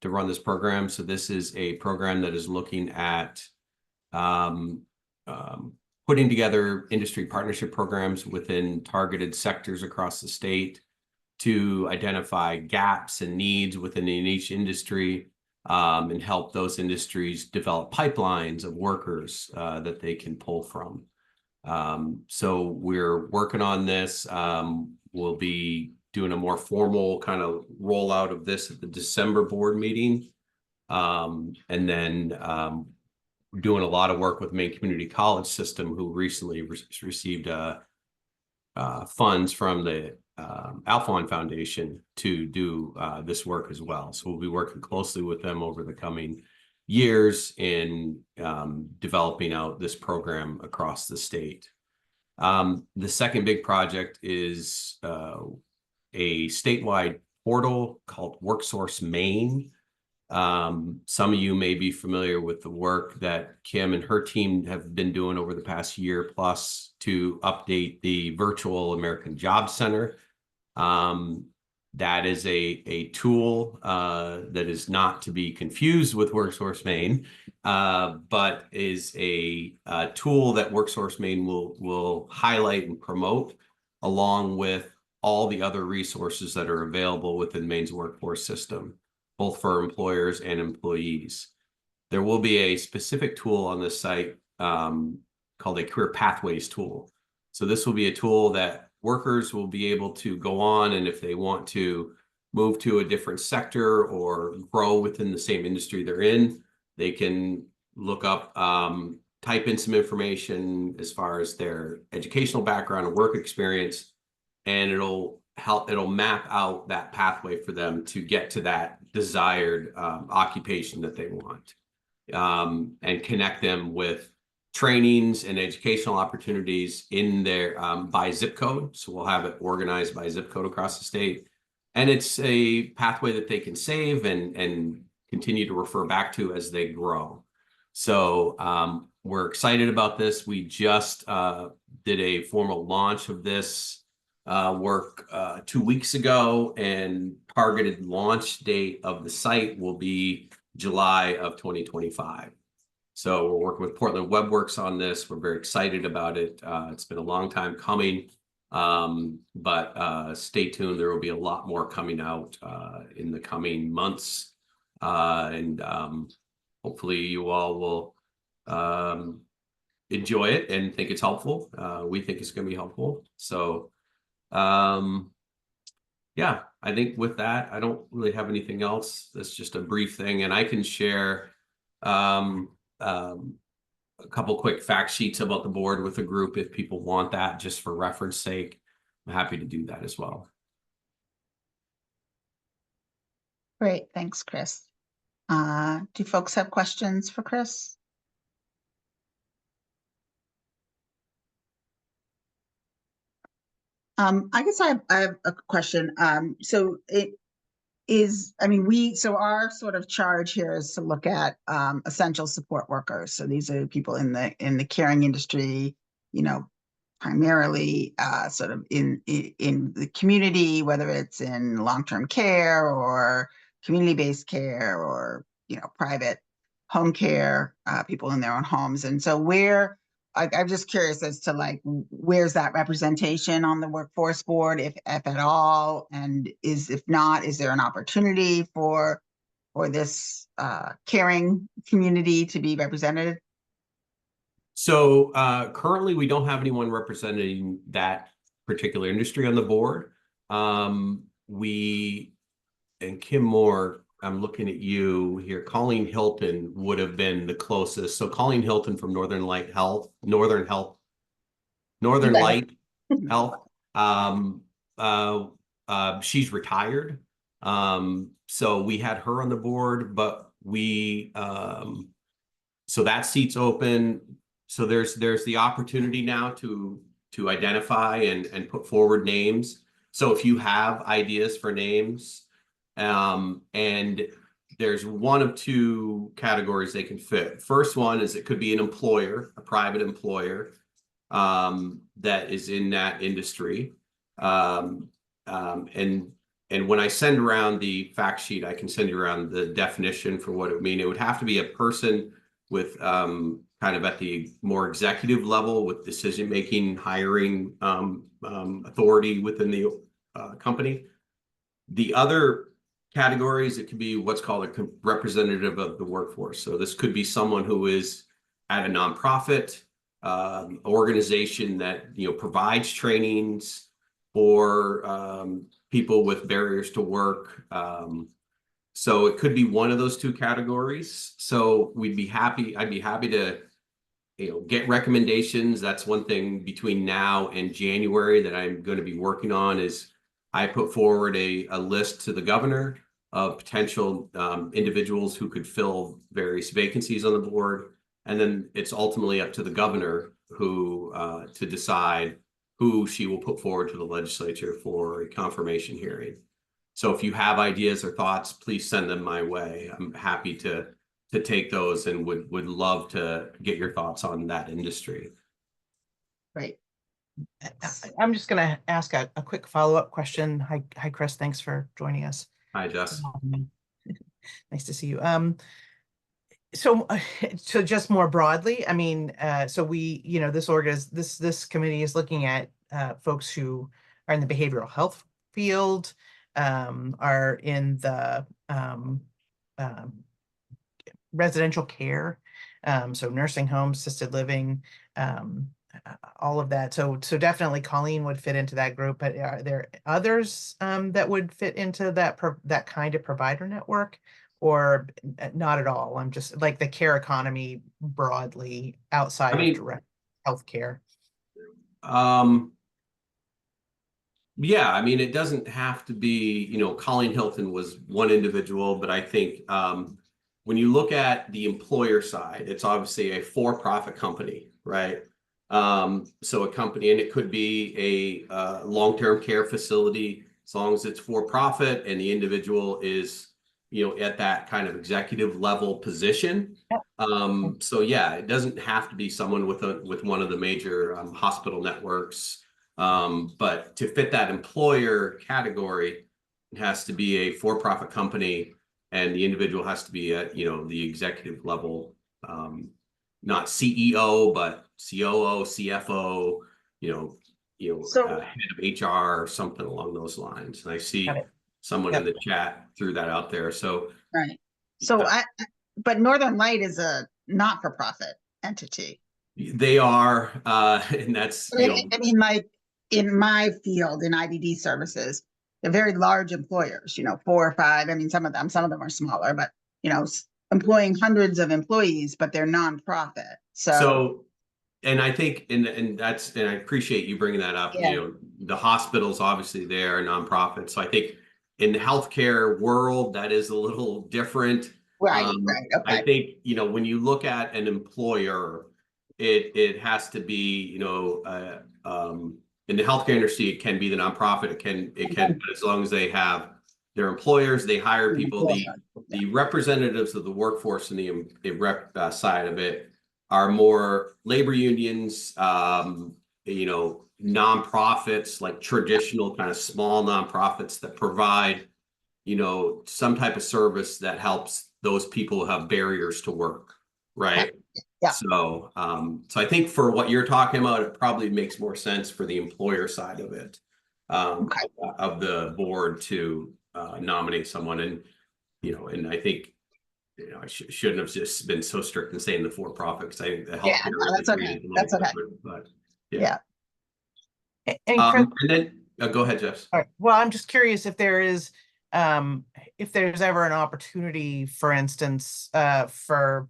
to run this program. So this is a program that is looking at putting together industry partnership programs within targeted sectors across the state to identify gaps and needs within each industry and help those industries develop pipelines of workers that they can pull from. So we're working on this. We'll be doing a more formal kind of rollout of this at the December board meeting. And then doing a lot of work with Maine Community College System, who recently received funds from the Alphon Foundation to do this work as well. So we'll be working closely with them over the coming years in developing out this program across the state. The second big project is a statewide portal called WorkSource Maine. Some of you may be familiar with the work that Kim and her team have been doing over the past year plus to update the virtual American Job Center. That is a tool that is not to be confused with WorkSource Maine, but is a tool that WorkSource Maine will highlight and promote along with all the other resources that are available within Maine's workforce system, both for employers and employees. There will be a specific tool on this site called a Career Pathways tool. So this will be a tool that workers will be able to go on, and if they want to move to a different sector or grow within the same industry they're in, they can look up, type in some information as far as their educational background and work experience, and it'll map out that pathway for them to get to that desired occupation that they want, and connect them with trainings and educational opportunities in their by zip code. So we'll have it organized by zip code across the state. And it's a pathway that they can save and continue to refer back to as they grow. So we're excited about this. We just did a formal launch of this work 2 weeks ago, and targeted launch date of the site will be July of 2025. So we're working with Portland WebWorks on this. We're very excited about it. It's been a long time coming, but stay tuned. There will be a lot more coming out in the coming months, and hopefully you all will enjoy it and think it's helpful. We think it's going to be helpful. So yeah, I think with that, I don't really have anything else. That's just a brief thing, and I can share a couple quick fact sheets about the board with the group if people want that, just for reference sake. I'm happy to do that as well. Great, thanks, Chris. Do folks have questions for Chris? I guess I have a question. So it is, I mean, so our sort of charge here is to look at essential support workers. So these are people in the caring industry, you know, primarily sort of in the community, whether it's in long-term care or community-based care or, you know, private home care, people in their own homes. And so we're I'm just curious as to like, where's that representation on the workforce board, if at all? And if not, is there an opportunity for this caring community to be represented? So currently, we don't have anyone representing that particular industry on the board. And Kim Moore, I'm looking at you here. Colleen Hilton would have been the closest. So Colleen Hilton from Northern Light Health. She's retired. So we had her on the board, but so that seat's open. So there's the opportunity now to identify and put forward names. So if you have ideas for names, and there's one of two categories they can fit. First one is it could be an employer, a private employer, that is in that industry. And when I send around the fact sheet, I can send you around the definition for what it would mean. It would have to be a person with kind of at the more executive level with decision-making, hiring authority within the company. The other categories, it could be what's called a representative of the workforce. So this could be someone who is at a nonprofit organization that provides trainings for people with barriers to work. So it could be one of those two categories. So I'd be happy to get recommendations. That's one thing between now and January that I'm going to be working on is I put forward a list to the governor of potential individuals who could fill various vacancies on the board. And then it's ultimately up to the governor who to decide who she will put forward to the legislature for a confirmation hearing. So if you have ideas or thoughts, please send them my way. I'm happy to take those and would love to get your thoughts on that industry. Right. I'm just going to ask a quick follow-up question. Hi, Chris. Thanks for joining us. Hi, Jess. Nice to see you. So just more broadly, I mean, so we, this committee is looking at folks who are in the behavioral health field, are in the residential care, so nursing homes, assisted living, all of that. So definitely Colleen would fit into that group, but are there others that would fit into that kind of provider network, or not at all? I'm just like the care economy broadly outside of direct healthcare. Yeah, I mean, it doesn't have to be, Colleen Hilton was one individual, but I think when you look at the employer side, it's obviously a for-profit company, right? So a company, and it could be a long-term care facility, as long as it's for-profit and the individual is, at that kind of executive level position. So yeah, it doesn't have to be someone with one of the major hospital networks. But to fit that employer category, it has to be a for-profit company, and the individual has to be at, the executive level, not CEO, but COO, CFO, head of HR or something along those lines. And I see someone in the chat threw that out there. So right. So but Northern Light is a not-for-profit entity. They are, and that's I mean, like in my field in IDD services, they're very large employers. 4 or 5. I mean, some of them are smaller, but employing hundreds of employees, but they're nonprofit. So and I think, and I appreciate you bringing that up. Yeah. The hospitals, obviously, they're nonprofit. So I think in the healthcare world, that is a little different. Right. Right. Okay. I think, when you look at an employer, it has to be, in the healthcare industry, it can be the nonprofit. It can, but as long as they have their employers, they hire people. The representatives of the workforce and the rep side of it are more labor unions, nonprofits, like traditional kind of small nonprofits that provide, some type of service that helps those people who have barriers to work. right? Yeah. So, so I think for what you're talking about, it probably makes more sense for the employer side of it, Okay. of the board to nominate someone. And, and I think, I shouldn't have just been so strict in saying the for-profit, because I think the Yeah, healthcare no, that's industry okay. is a little That's okay. different, but Yeah. And Chris, and then go ahead, Jeff. all right, well, I'm just curious if there's ever an opportunity, for instance, for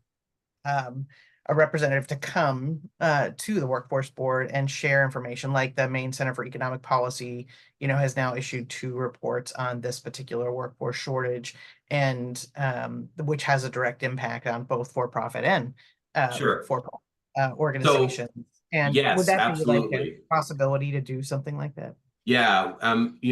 a representative to come to the workforce board and share information, like the Maine Center for Economic Policy, has now issued 2 reports on this particular workforce shortage, and which has a direct impact on both for-profit and Sure. for-profit organizations. And would Yes, that be like a absolutely. possibility to do something like that? Yeah,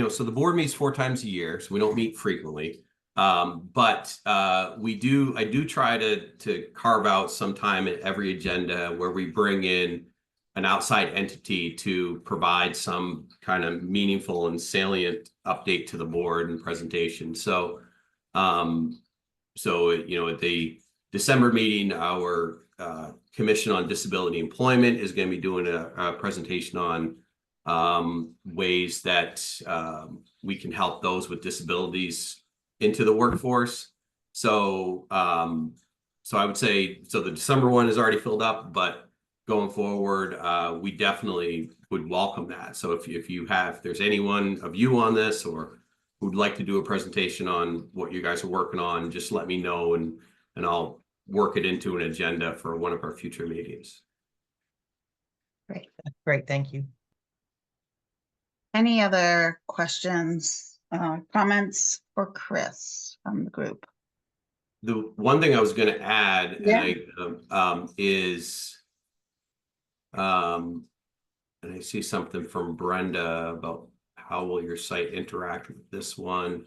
so the board meets 4 times a year, so we don't meet frequently. But I do try to carve out some time at every agenda where we bring in an outside entity to provide some kind of meaningful and salient update to the board and presentation. So, at the December meeting, our Commission on Disability Employment is going to be doing a presentation on ways that we can help those with disabilities into the workforce. So, so I would say, so the December one is already filled up, but going forward, we definitely would welcome that. So if there's anyone of you on this or who'd like to do a presentation on what you guys are working on, just let me know, and I'll work it into an agenda for one of our future meetings. Great, thank you. Any other questions, comments for Chris from the group? The one thing I was going to add, and I see something from Brenda about how will your site interact with this one.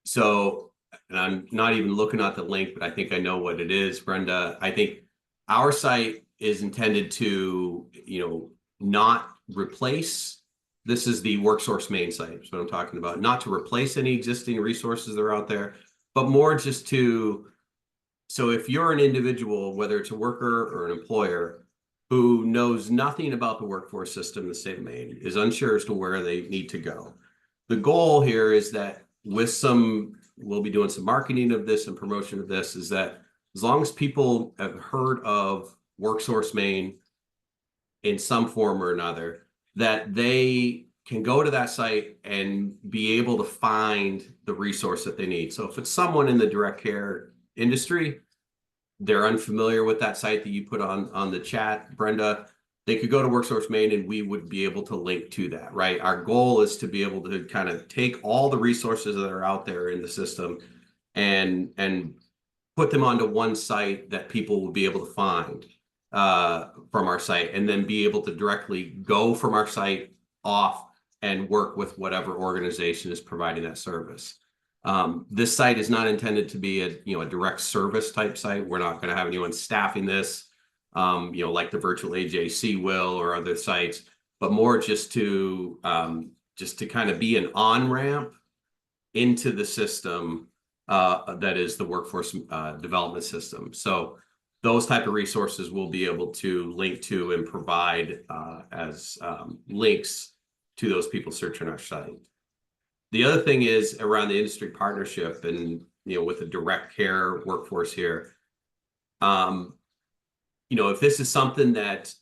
So, and I'm not even looking at the link, but I think I know what it is, Brenda. I think our site is intended to, not replace. This is the WorkSource Maine site, is what I'm talking about. Not to replace any existing resources that are out there, but more just so if you're an individual, whether it's a worker or an employer, who knows nothing about the workforce system in the state of Maine, is unsure as to where they need to go. The goal here is that we'll be doing some marketing of this and promotion of this, is that as long as people have heard of WorkSource Maine in some form or another, that they can go to that site and be able to find the resource that they need. So if it's someone in the direct care industry, they're unfamiliar with that site that you put on the chat, Brenda, they could go to WorkSource Maine and we would be able to link to that, right? Our goal is to be able to kind of take all the resources that are out there in the system and put them onto one site that people will be able to find from our site, and then be able to directly go from our site off and work with whatever organization is providing that service. This site is not intended to be a direct service type site. We're not going to have anyone staffing this, like the virtual AJC will or other sites, but more just to kind of be an on-ramp into the system that is the workforce development system. So those type of resources we'll be able to link to and provide as links to those people searching our site. The other thing is around the industry partnership and, with the direct care workforce here. If this is something that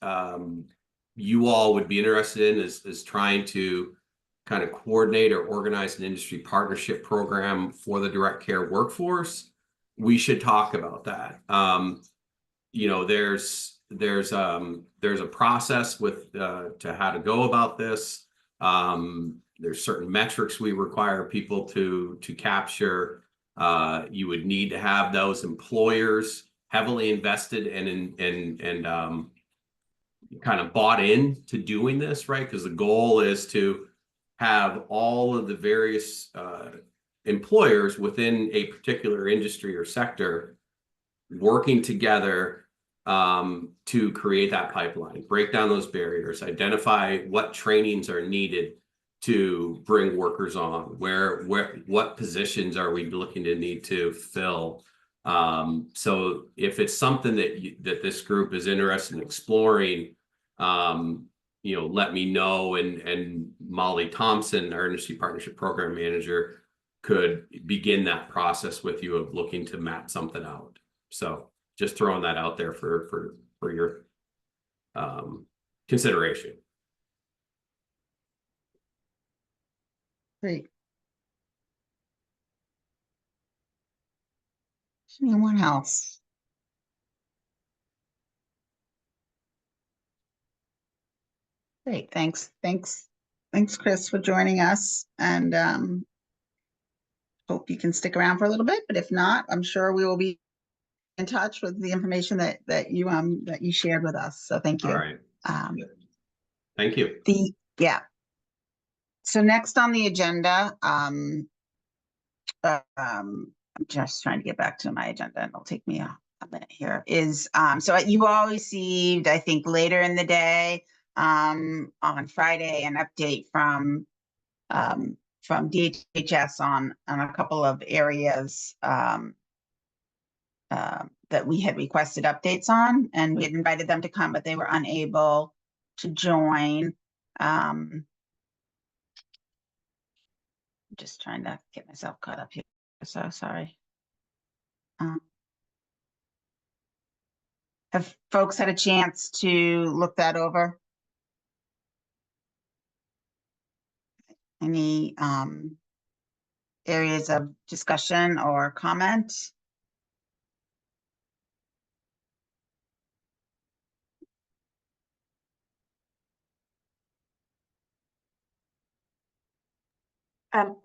you all would be interested in, is trying to kind of coordinate or organize an industry partnership program for the direct care workforce, we should talk about that. There's a process with to how to go about this. There's certain metrics we require people to capture. You would need to have those employers heavily invested and kind of bought in to doing this, right? Because the goal is to have all of the various employers within a particular industry or sector working together to create that pipeline, break down those barriers, identify what trainings are needed to bring workers on, what positions are we looking to need to fill, So if it's something that this group is interested in exploring, let me know, and Molly Thompson, our industry partnership program manager, could begin that process with you of looking to map something out. So just throwing that out there for your consideration. Great. Anyone else? Great, thanks, Chris, for joining us, and hope you can stick around for a little bit. But if not, I'm sure we will be in touch with the information that you shared with us. So thank you. All right. Thank you. So next on the agenda, I'm just trying to get back to my agenda, and it'll take me a minute here, is so you all received, I think, later in the day on Friday, an update from DHHS on a couple of areas that we had requested updates on, and we had invited them to come, but they were unable to join. I'm just trying to get myself caught up here. So sorry. Have folks had a chance to look that over? Any areas of discussion or comment?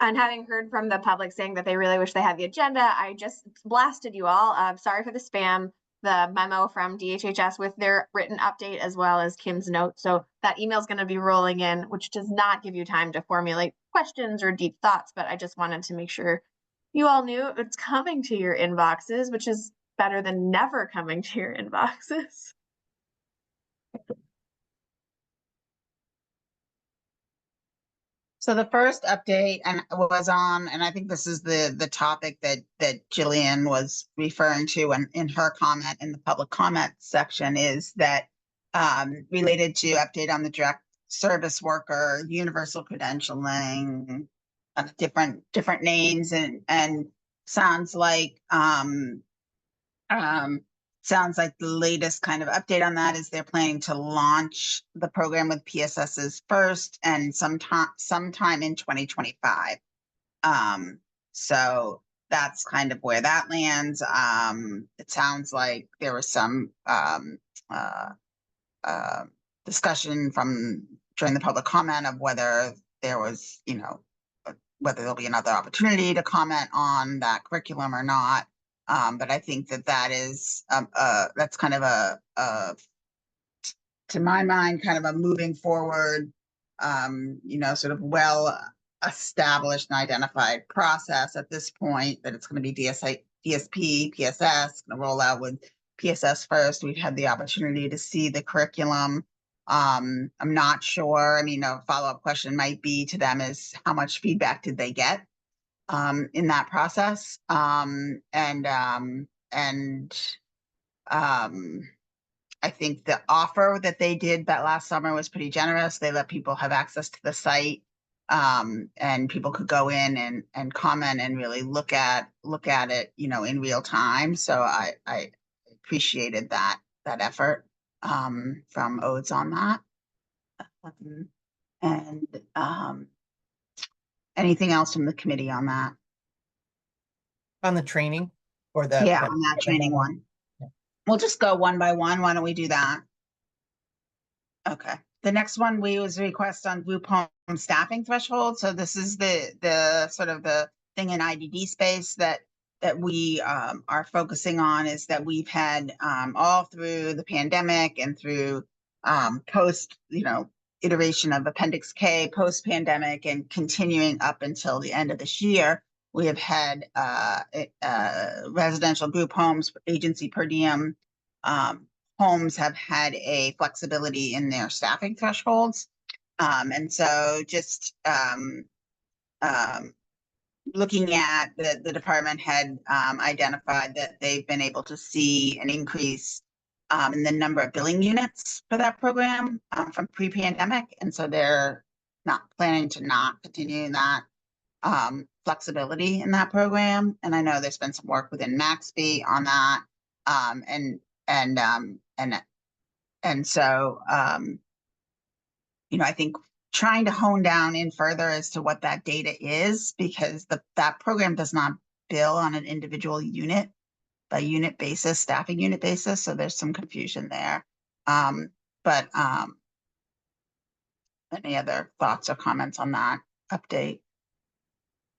And having heard from the public saying that they really wish they had the agenda, I just blasted you all. Sorry for the spam, the memo from DHHS with their written update as well as Kim's note. So that email is going to be rolling in, which does not give you time to formulate questions or deep thoughts. But I just wanted to make sure you all knew it's coming to your inboxes, which is better than never coming to your inboxes. So the first update was on, and I think this is the topic that Jillian was referring to in her comment in the public comment section, is that related to update on the direct service worker, universal credentialing, different names, and sounds like the latest kind of update on that is they're planning to launch the program with PSSs first, and sometime in 2025. So that's kind of where that lands. It sounds like there was some discussion during the public comment of whether there was, whether there'll be another opportunity to comment on that curriculum or not. But I think that is that's kind of to my mind, kind of a moving forward, sort of well established and identified process at this point, that it's going to be DSP, PSS, going to roll out with PSS first. We've had the opportunity to see the curriculum. I'm not sure. I mean, a follow-up question might be to them is, how much feedback did they get in that process? I think the offer that they did that last summer was pretty generous. They let people have access to the site, and people could go in and comment and really look at it, in real time. So I appreciated that effort from Odes on that. And anything else from the committee on that? On the training or on that training one. Yeah. We'll just go one by one. Why don't we do that? Okay. The next one was a request on group home staffing threshold. So this is the sort of the thing in IDD space that we are focusing on, is that we've had all through the pandemic and through post, iteration of Appendix K post pandemic and continuing up until the end of this year. We have had residential group homes, agency per diem homes have had a flexibility in their staffing thresholds. And so just looking at the department had identified that they've been able to see an increase in the number of billing units for that program from pre-pandemic. And so they're not planning to not continue that flexibility in that program. And I know there's been some work within Maxby on that. And so, you know, I think trying to hone down in further as to what that data is, because that program does not bill on an individual unit by unit basis, staffing unit basis. So there's some confusion there. But any other thoughts or comments on that update?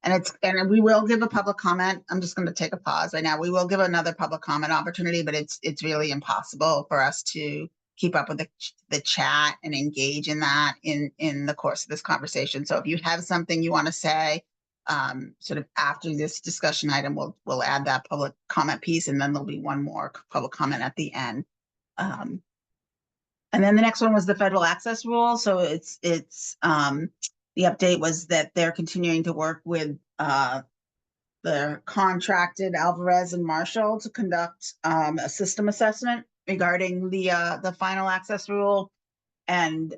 And we will give a public comment. I'm just going to take a pause right now. We will give another public comment opportunity, but it's really impossible for us to keep up with the chat and engage in that in the course of this conversation. So if you have something you want to say, sort of after this discussion item, we'll add that public comment piece, and then there'll be one more public comment at the end. And then the next one was the federal access rule. So it's the update was that they're continuing to work with the contracted Alvarez and Marshall to conduct a system assessment regarding the final access rule, and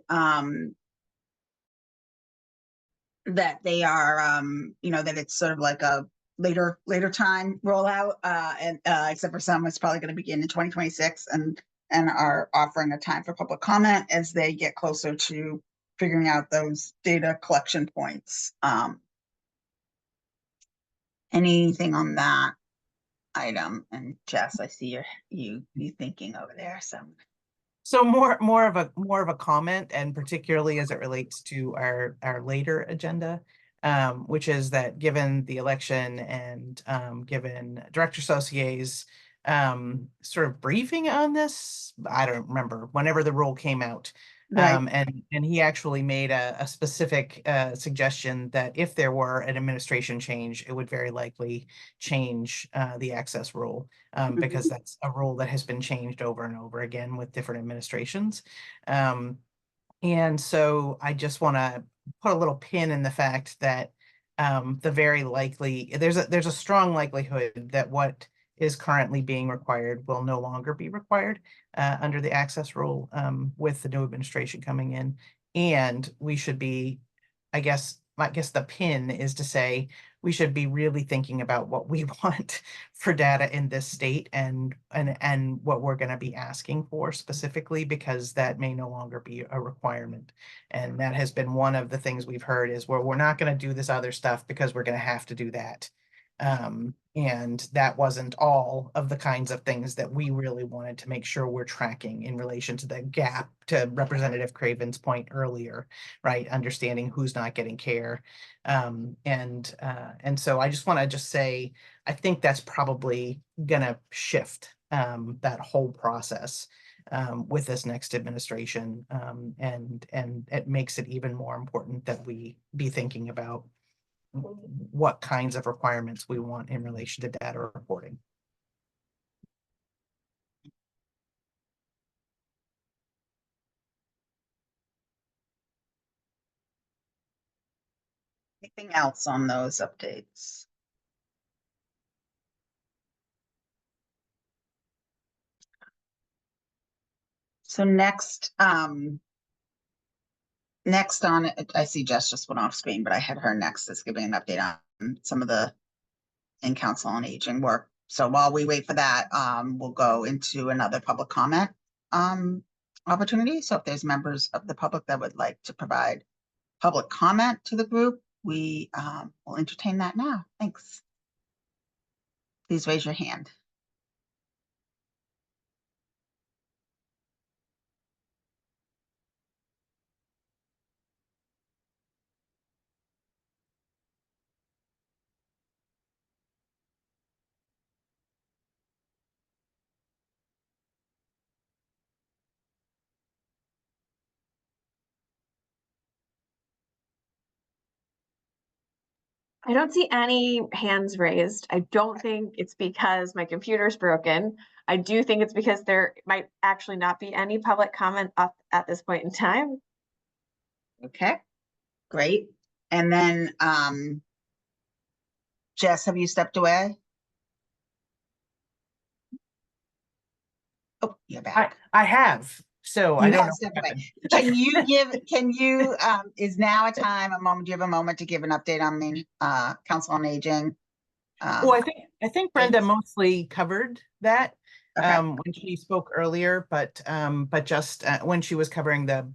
that they are you know, that it's sort of like a later time rollout, and except for some, it's probably going to begin in 2026, and are offering a time for public comment as they get closer to figuring out those data collection points. Anything on that item? And Jess, I see you thinking over there. So more of a comment, and particularly as it relates to our later agenda, which is that given the election and given Director Sausier's sort of briefing on this, I don't remember, whenever the rule came out. Right. And he actually made a specific suggestion that if there were an administration change, it would very likely change the access rule, because that's a rule that has been changed over and over again with different administrations. And so I just want to put a little pin in the fact that the very likely, there's a strong likelihood that what is currently being required will no longer be required under the access rule with the new administration coming in. And we should be, I guess the pin is to say we should be really thinking about what we want for data in this state and what we're going to be asking for specifically, because that may no longer be a requirement. And that has been one of the things we've heard is where we're not going to do this other stuff because we're going to have to do that. And that wasn't all of the kinds of things that we really wanted to make sure we're tracking in relation to the gap, to Representative Craven's point earlier, right? Understanding who's not getting care. And so I just want to say, I think that's probably gonna shift that whole process with this next administration. And it makes it even more important that we be thinking about what kinds of requirements we want in relation to data reporting. Anything else on those updates? So next on it, I see Jess just went off screen, but I had her next is giving an update on some of the in-council on aging work. So while we wait for that, we'll go into another public comment opportunity. So if there's members of the public that would like to provide public comment to the group, we will entertain that now. Thanks. Please raise your hand. I don't see any hands raised. I don't think it's because my computer's broken. I do think it's because there might actually not be any public comment up at this point in time. Okay, great. And then Jess, have you stepped away? Oh, you're back. I have, so I You don't have know. stepped away. Is now a moment, do you have a moment to give an update on the Council on Aging? Well, I think Brenda mostly covered that Okay. when she spoke earlier, but just when she was covering the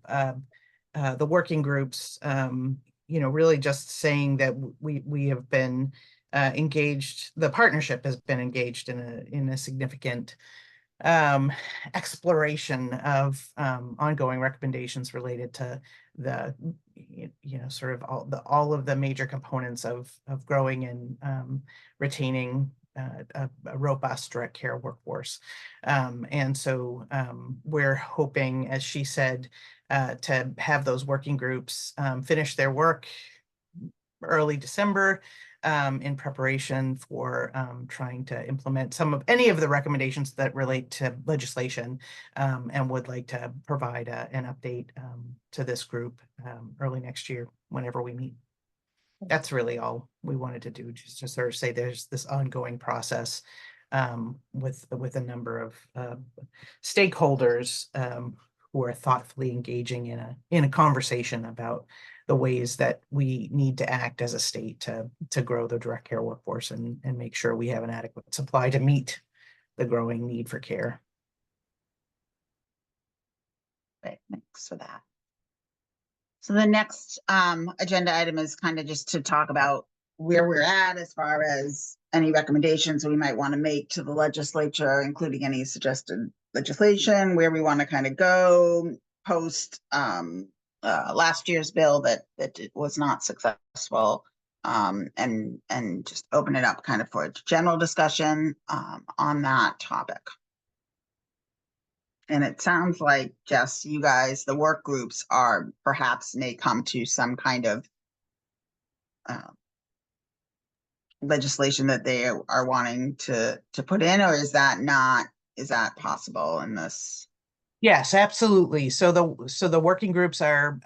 working groups, really just saying that we have been engaged. The partnership has been engaged in a significant exploration of ongoing recommendations related to the sort of all of the major components of growing and retaining a robust direct care workforce. And so we're hoping, as she said, to have those working groups finish their work early December in preparation for trying to implement any of the recommendations that relate to legislation, and would like to provide an update to this group early next year whenever we meet. That's really all we wanted to do, just to sort of say there's this ongoing process with a number of stakeholders who are thoughtfully engaging in a conversation about the ways that we need to act as a state to grow the direct care workforce and make sure we have an adequate supply to meet the growing need for care. Great, thanks for that. So the next agenda item is kind of just to talk about where we're at as far as any recommendations we might want to make to the legislature, including any suggested legislation, where we want to kind of go post last year's bill that it was not successful, and just open it up kind of for a general discussion on that topic. And it sounds like, Jess, you guys, the work groups may come to some kind of legislation that they are wanting to put in, or is that possible in this? Yes, absolutely. So the working groups are,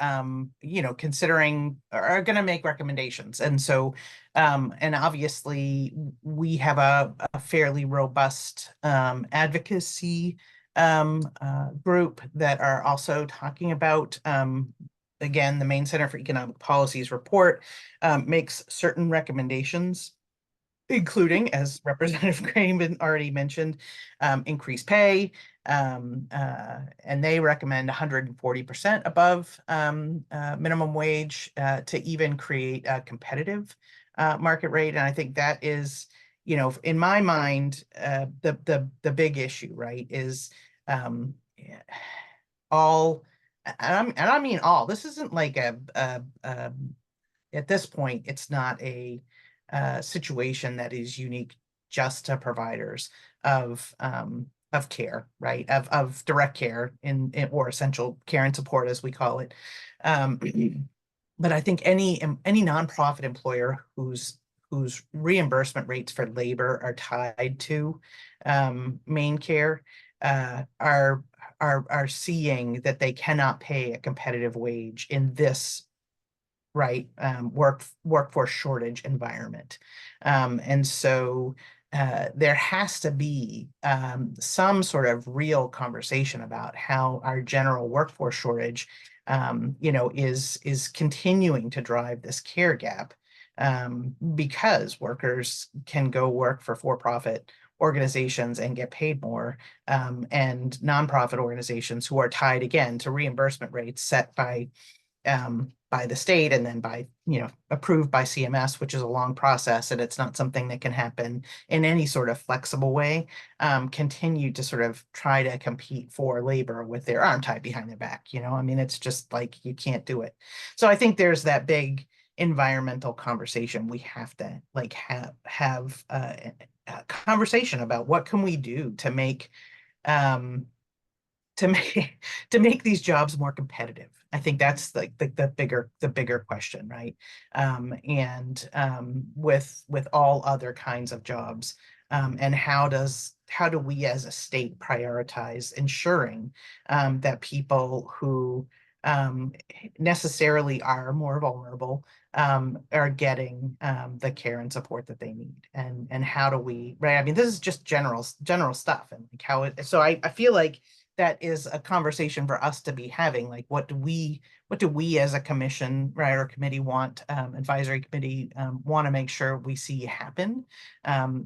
considering, are going to make recommendations. And so, and obviously we have a fairly robust advocacy group that are also talking about, again, the Maine Center for Economic Policy's report makes certain recommendations, including, as Representative Graham already mentioned, increased pay, and they recommend 140% above minimum wage to even create a competitive market rate. And I think that is, in my mind, the big issue, right, is all, and I mean all. This isn't like at this point, it's not a situation that is unique just to providers of care, right? Of direct care or essential care and support, as we call it. But I think any nonprofit employer whose reimbursement rates for labor are tied to Maine Care are seeing that they cannot pay a competitive wage in this workforce shortage environment. And so there has to be some sort of real conversation about how our general workforce shortage is continuing to drive this care gap, because workers can go work for for-profit organizations and get paid more, and nonprofit organizations who are tied again to reimbursement rates set by the state and then approved by CMS, which is a long process, and it's not something that can happen in any sort of flexible way, continue to sort of try to compete for labor with their arm tied behind their back. I mean, it's just like, you can't do it. So I think there's that big environmental conversation we have to have a conversation about what can we do to make these jobs more competitive. I think that's like the bigger question, right? And with all other kinds of jobs, and how do we as a state prioritize ensuring that people who necessarily are more vulnerable, are getting the care and support that they need. And how do we, right? I mean, this is just general stuff, and like how it, so I feel like that is a conversation for us to be having. Like, what do we as a commission, right, or committee want, advisory committee, want to make sure we see happen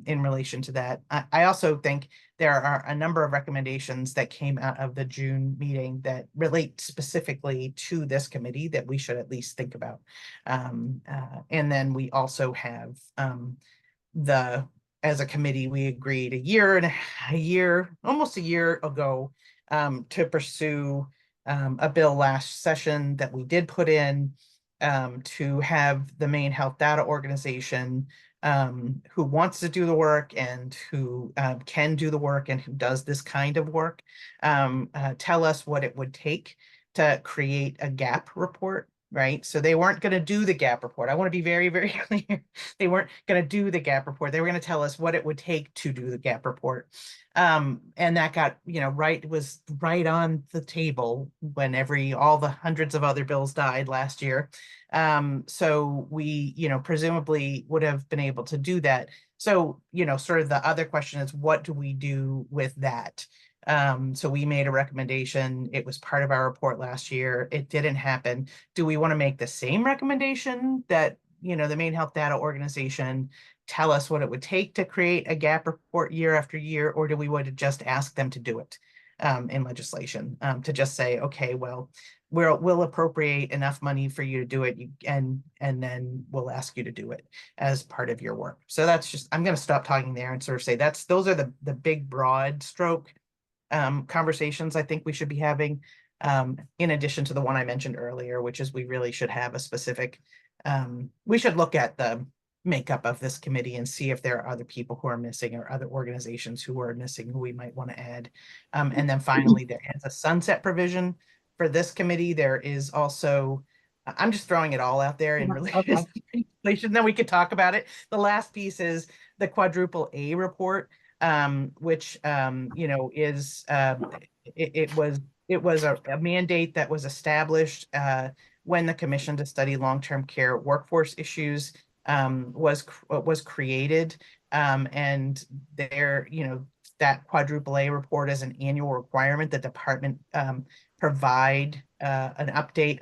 in relation to that. I also think there are a number of recommendations that came out of the June meeting that relate specifically to this committee that we should at least think about. And then we also have as a committee, we agreed almost a year ago, to pursue a bill last session that we did put in, to have the Maine Health Data Organization, who wants to do the work and who can do the work and who does this kind of work, tell us what it would take to create a gap report. Right. So they weren't going to do the gap report. I want to be very, very clear. They weren't going to do the gap report. They were going to tell us what it would take to do the gap report. And that got, was right on the table when all the hundreds of other bills died last year. So we, presumably would have been able to do that. So, sort of the other question is, what do we do with that? So we made a recommendation. It was part of our report last year. It didn't happen. Do we want to make the same recommendation that, the Maine Health Data Organization tell us what it would take to create a gap report year after year, or do we want to just ask them to do it in legislation, to just say, okay, well, we'll appropriate enough money for you to do it, and then we'll ask you to do it as part of your work. So that's just, I'm going to stop talking there and sort of say those are the big broad stroke conversations I think we should be having, in addition to the one I mentioned earlier, which is we really should have a specific, we should look at the makeup of this committee and see if there are other people who are missing or other organizations who are missing who we might want to add. And then finally, there is a sunset provision for this committee. There is also, I'm just throwing it all out there in relation to inflation, then we could talk about it. The last piece is the quadruple A report, which is it was a mandate that was established when the Commission to Study Long-Term Care Workforce Issues was created, and there, that quadruple A report is an annual requirement. The department provide an update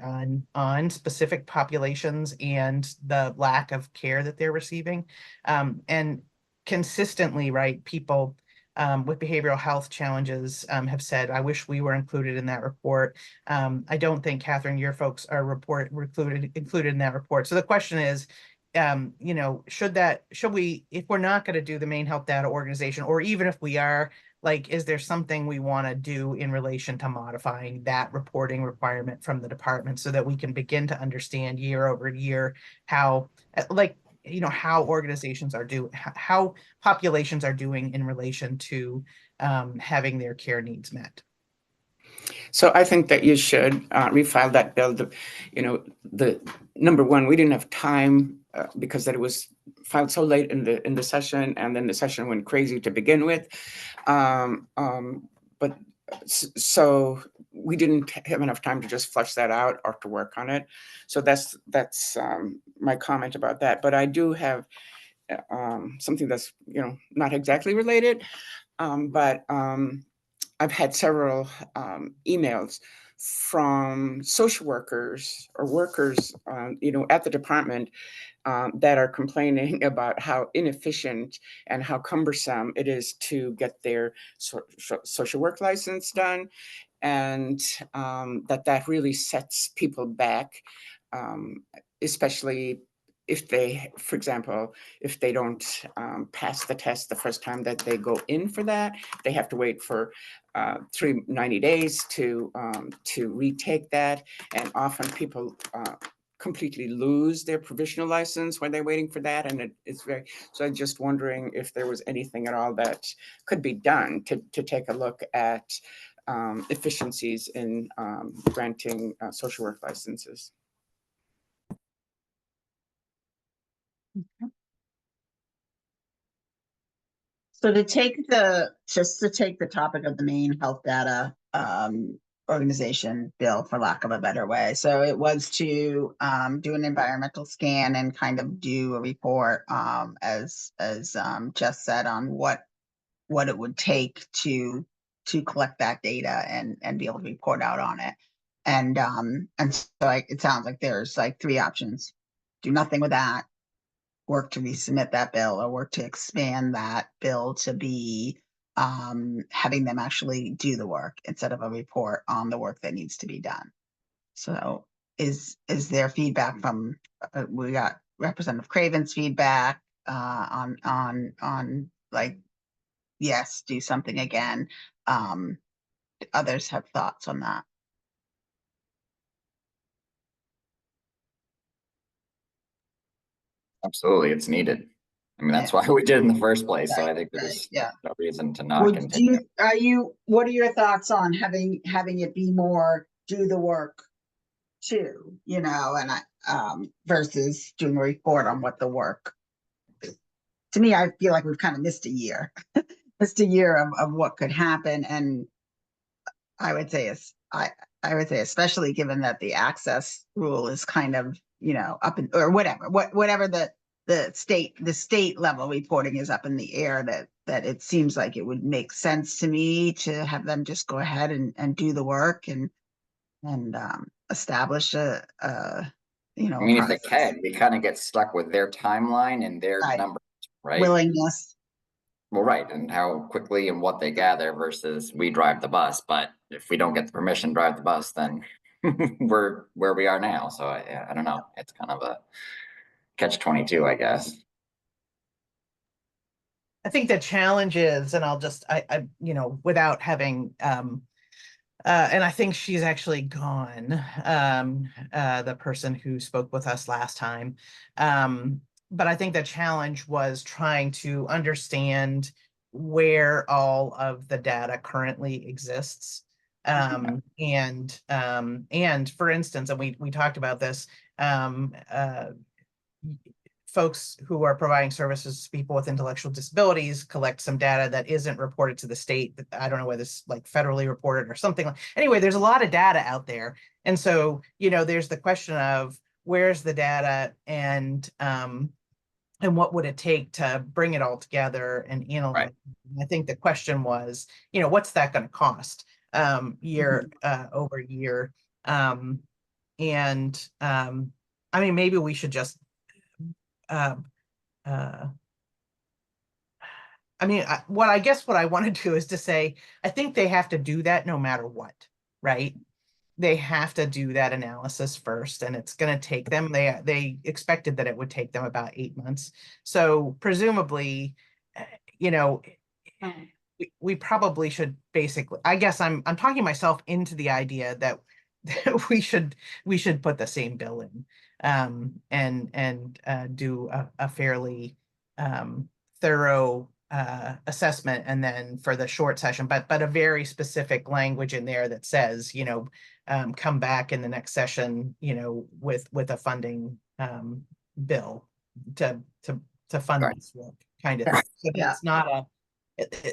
on specific populations and the lack of care that they're receiving, and consistently, right, people with behavioral health challenges have said, I wish we were included in that report. I don't think, Catherine, your folks are included in that report. So the question is, should we, if we're not going to do the Maine Health Data Organization, or even if we are, like, is there something we want to do in relation to modifying that reporting requirement from the department so that we can begin to understand year over year how, how organizations are doing, how populations are doing in relation to having their care needs met? So I think that you should refile that bill. The number one, we didn't have time because that it was filed so late in the session, and then the session went crazy to begin with. But so we didn't have enough time to just flush that out or to work on it. So that's my comment about that. But I do have something that's not exactly related, but I've had several emails from social workers or workers, at the department that are complaining about how inefficient and how cumbersome it is to get their social work license done, and that really sets people back, especially if they, for example, if they don't pass the test the first time that they go in for that, they have to wait for 90 days to retake that. And often people completely lose their provisional license when they're waiting for that. And so I'm just wondering if there was anything at all that could be done to take a look at efficiencies in granting social work licenses. So to take the topic of the Maine Health Data organization bill, for lack of a better way. So it was to do an environmental scan and kind of do a report, as Jess said, on what it would take to collect that data and be able to report out on it. And so it sounds like there's like three options: do nothing with that, work to resubmit that bill, or work to expand that bill to be having them actually do the work instead of a report on the work that needs to be done. So is there feedback from, we got Representative Craven's feedback on like, yes, do something again. Others have thoughts on that. Absolutely, it's needed. I mean, that's why we did it in the first place. So I think there's no reason to not continue. What are your thoughts on having it be more do the work too, and versus doing a report on what the work? To me, I feel like we've kind of missed a year, of what could happen. And I would say especially given that the access rule is kind of, up in, or whatever the state level reporting is up in the air, that it seems like it would make sense to me to have them just go ahead and do the work and establish a I mean, if they can, we kind of get stuck with their timeline and their numbers, right? Willingness. Well, right, and how quickly and what they gather versus we drive the bus. But if we don't get the permission to drive the bus, then we're where we are now. So I don't know. It's kind of a catch-22, I guess. I think the challenge is, and I'll just, without having, and I think she's actually gone, the person who spoke with us last time. But I think the challenge was trying to understand where all of the data currently exists. And for instance, and we talked about this, folks who are providing services to people with intellectual disabilities collect some data that isn't reported to the state. I don't know whether it's like federally reported or something. Anyway, there's a lot of data out there. And so, there's the question of where's the data and what would it take to bring it all together and analyze? Right. I think the question was, what's that going to cost year over year? I mean, maybe we should just what I want to do is to say, I think they have to do that no matter what, right? They have to do that analysis first, and it's going to take them, they expected that it would take them about 8 months. So presumably, we probably should basically, I guess I'm talking myself into the idea that we should put the same bill in, and do a fairly thorough assessment, and then for the short session, but a very specific language in there that says, come back in the next session, with a funding bill to fund this work, kind of thing. So that it's not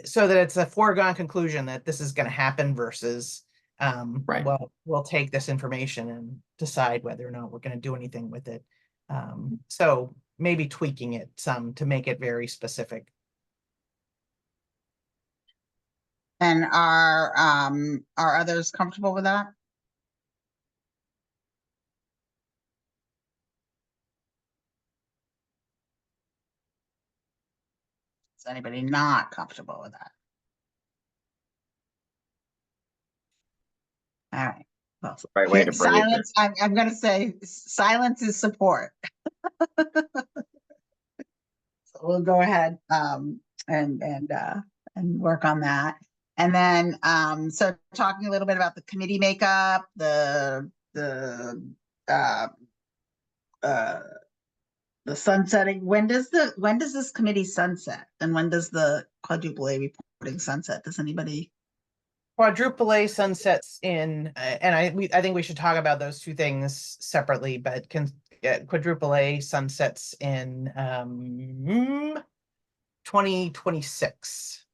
so that it's a foregone conclusion that this is going to happen versus well, we'll take this information and decide whether or not we're going to do anything with it. So maybe tweaking it some to make it very specific. And are others comfortable with that? Is anybody not comfortable with that? All right. Well, right way to bring silence. I'm going to say silence is support. So we'll go ahead and work on that. And then so talking a little bit about the committee makeup, the sunsetting. When does this committee sunset, and when does the quadruple A reporting sunset? Does anybody? Quadruple A sunsets in, and I think we should talk about those two things separately, but quadruple A sunsets in 2026.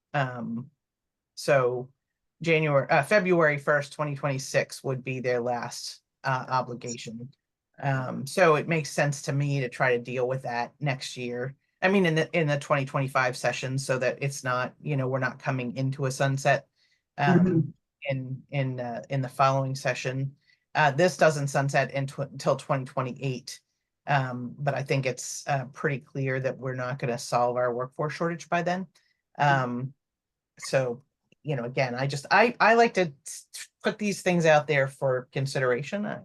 So February 1st, 2026 would be their last obligation. So it makes sense to me to try to deal with that next year. I mean, in the 2025 session, so that it's not, we're not coming into a sunset in the following session. This doesn't sunset until 2028. But I think it's pretty clear that we're not going to solve our workforce shortage by then. So, again, I like to put these things out there for consideration. I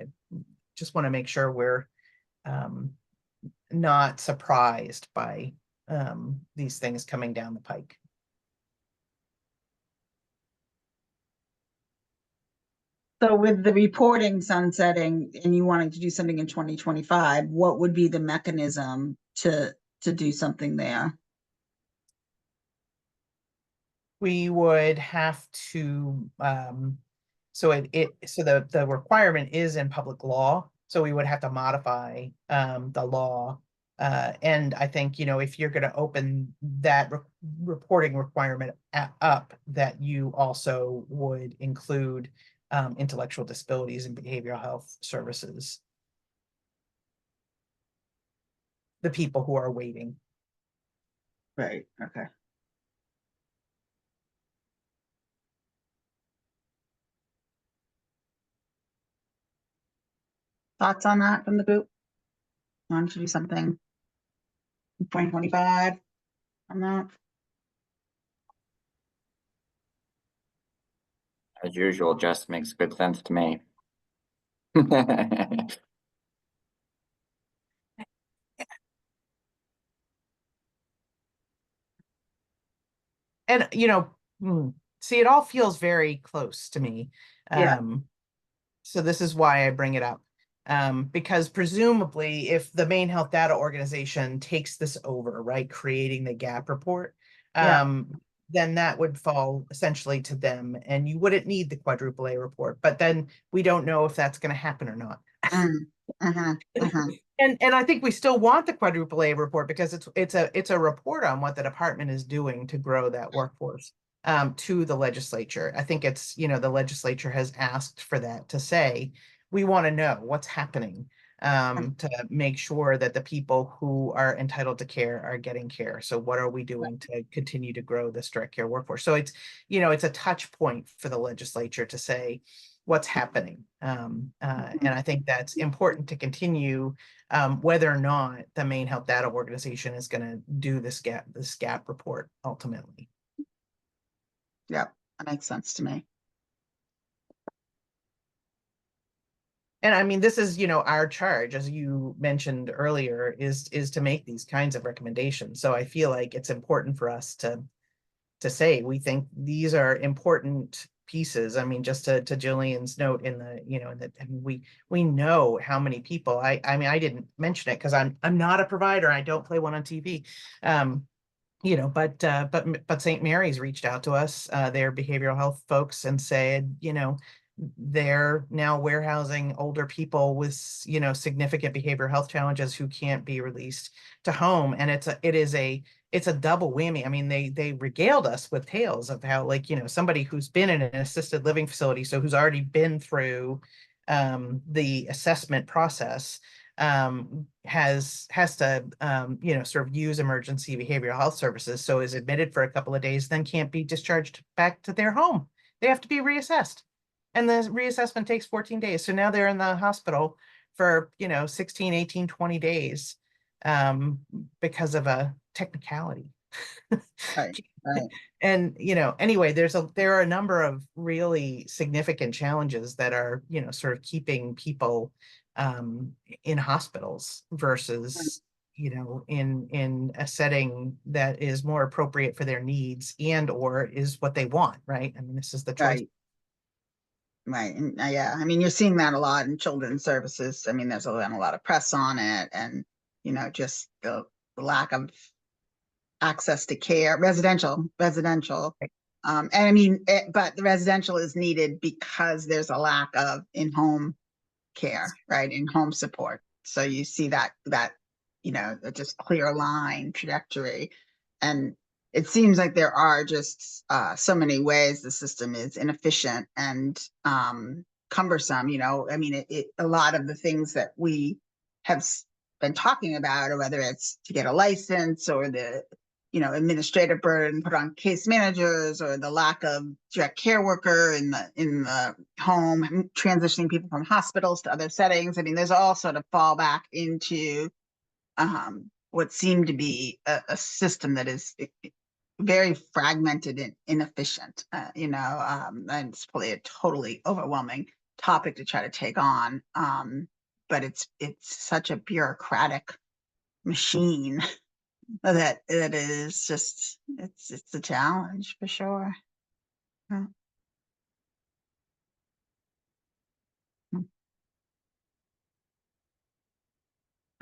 just want to make sure we're not surprised by these things coming down the pike. So with the reporting sunsetting and you wanting to do something in 2025, what would be the mechanism to do something there? We would have to, so the requirement is in public law, so we would have to modify the law. And I think, if you're going to open that reporting requirement up, that you also would include intellectual disabilities and behavioral health services. The people who are waiting. Right, okay. Thoughts on that from the group? Want to do something in 2025 on that? As usual, just makes good sense to me. And, see, it all feels very close to me. Yeah. So this is why I bring it up. Because presumably if the Maine Health Data Organization takes this over, right, creating the gap report, then that would fall essentially to them and you wouldn't need the quadruple A report, but then we don't know if that's going to happen or not. And I think we still want the quadruple A report because it's a report on what the department is doing to grow that workforce to the legislature. I think it's, the legislature has asked for that to say, we want to know what's happening to make sure that the people who are entitled to care are getting care. So what are we doing to continue to grow this direct care workforce? So it's, it's a touch point for the legislature to say what's happening. And I think that's important to continue whether or not the Maine Health Data Organization is going to do this gap report ultimately. Yep, that makes sense to me. And I mean, this is, our charge, as you mentioned earlier, is to make these kinds of recommendations. So I feel like it's important for us to say, we think these are important pieces. I mean, just to Jillian's note in the, we know how many people, I mean, I didn't mention it because I'm not a provider. I don't play one on TV. But St. Mary's reached out to us, their behavioral health folks, and said, they're now warehousing older people with, significant behavioral health challenges who can't be released to home. And it's a double whammy. I mean, they regaled us with tales of how, like, somebody who's been in an assisted living facility, so who's already been through the assessment process, has to sort of use emergency behavioral health services, so is admitted for a couple of days, then can't be discharged back to their home. They have to be reassessed, and the reassessment takes 14 days. So now they're in the hospital for 16, 18, 20 days because of a technicality. Right. And anyway, there are a number of really significant challenges that are sort of keeping people in hospitals versus in a setting that is more appropriate for their needs and or is what they want, right? I mean, this is the choice. Right. And yeah, I mean, you're seeing that a lot in children's services. I mean, there's been a lot of press on it, and just the lack of access to care, residential. And I mean, but the residential is needed because there's a lack of in-home care, right? In-home support. So you see that just clear line trajectory. And it seems like there are just so many ways the system is inefficient and cumbersome. You know, I mean, a lot of the things that we have been talking about, or whether it's to get a license or the administrative burden put on case managers, or the lack of direct care worker in the home, transitioning people from hospitals to other settings. I mean, there's all sort of fall back into what seemed to be a system that is very fragmented and inefficient, and it's probably a totally overwhelming topic to try to take on. But it's such a bureaucratic machine that it is just, it's a challenge for sure. Yeah.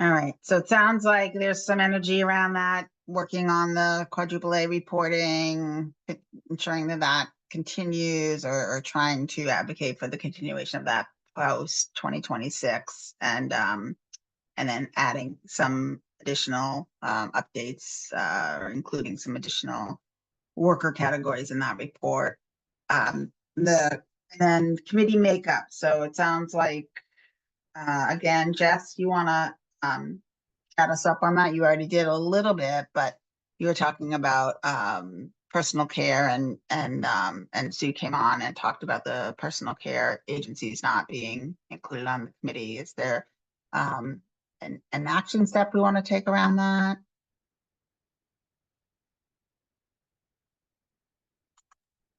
All right, so it sounds like there's some energy around that, working on the quadruple A reporting, ensuring that continues, or trying to advocate for the continuation of that post 2026, and then adding some additional updates, including some additional worker categories in that report. And then committee makeup. So it sounds like, again, Jess, you want to chat us up on that? You already did a little bit, but you were talking about personal care, and Sue came on and talked about the personal care agencies not being included on the committee. Is there an action step we want to take around that?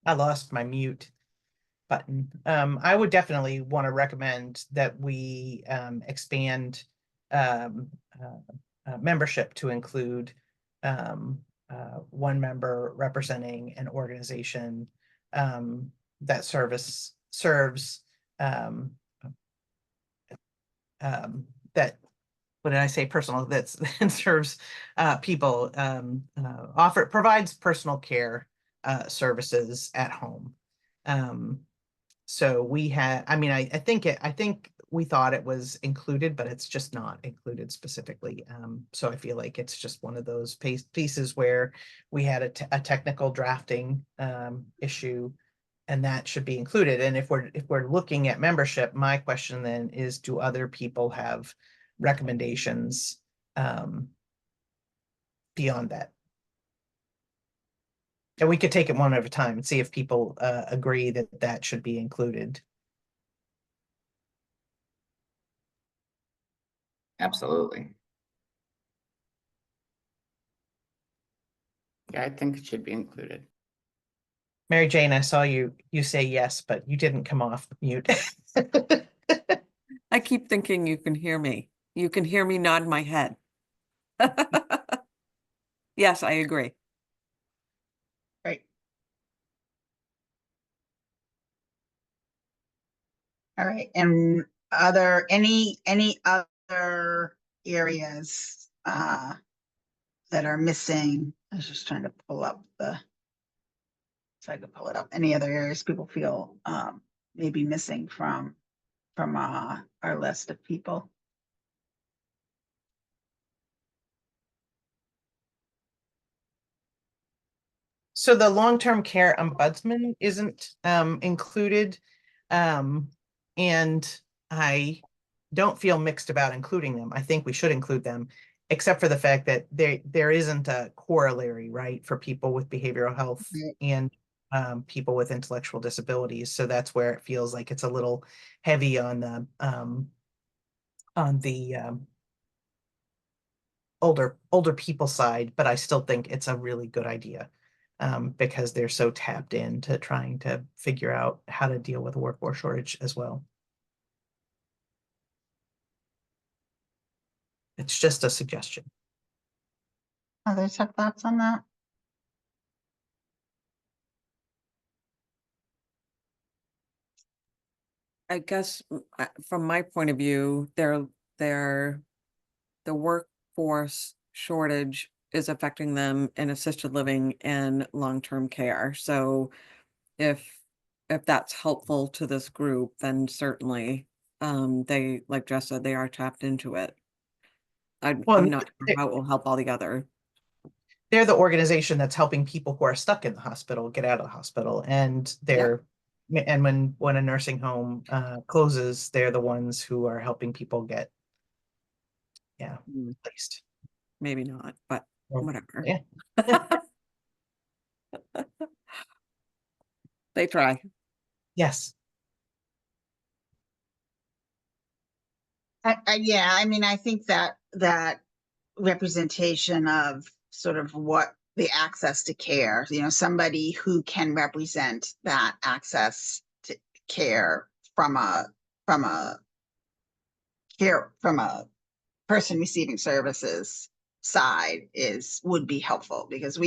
I lost my mute button. I would definitely want to recommend that we expand membership to include one member representing an organization that serves that, what did I say, personal, that serves people, provides personal care services at home. So we had, I mean, I think we thought it was included, but it's just not included specifically. So I feel like it's just one of those pieces where we had a technical drafting issue, and that should be included. And if we're looking at membership, my question then is, do other people have recommendations beyond that? And we could take it one at a time and see if people agree that that should be included. Absolutely. Yeah, I think it should be included. Mary Jane, I saw you say yes, but you didn't come off mute. I keep thinking you can hear me. You can hear me nod my head. Yes, I agree. Great. All right, and any other areas that are missing? I was just trying to pull up so I could pull it up. Any other areas people feel maybe missing from our list of people? So the long-term care ombudsman isn't included, and I don't feel mixed about including them. I think we should include them, except for the fact that there isn't a corollary, right, for people with behavioral health and people with intellectual disabilities. So that's where it feels like it's a little heavy on the older people side, but I still think it's a really good idea. Because they're so tapped into trying to figure out how to deal with a workforce shortage as well. It's just a suggestion. Others have thoughts on that? I guess from my point of view, the workforce shortage is affecting them in assisted living and long-term care. So if that's helpful to this group, then certainly they, like Jess said, they are tapped into it. I'm not sure how it will help all the other. they're the organization that's helping people who are stuck in the hospital get out of the hospital, and and when a nursing home closes, they're the ones who are helping people get placed. Maybe not, but Well, whatever. yeah. They try. Yes. Yeah, I mean, I think that representation of sort of what the access to care, somebody who can represent that access to care from a person receiving services side would be helpful, because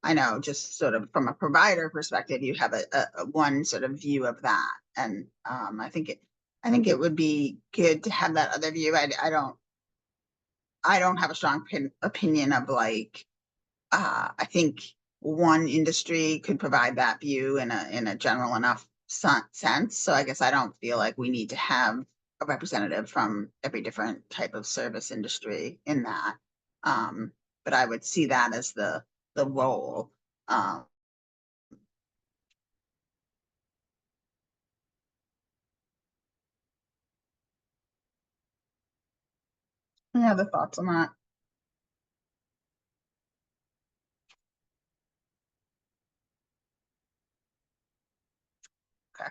I know, just sort of from a provider perspective, you have a one sort of view of that. And I think it would be good to have that other view. I don't have a strong opinion of like, I think one industry could provide that view in a general enough sense. So I guess I don't feel like we need to have a representative from every different type of service industry in that. But I would see that as the role. Any other thoughts on that? Okay.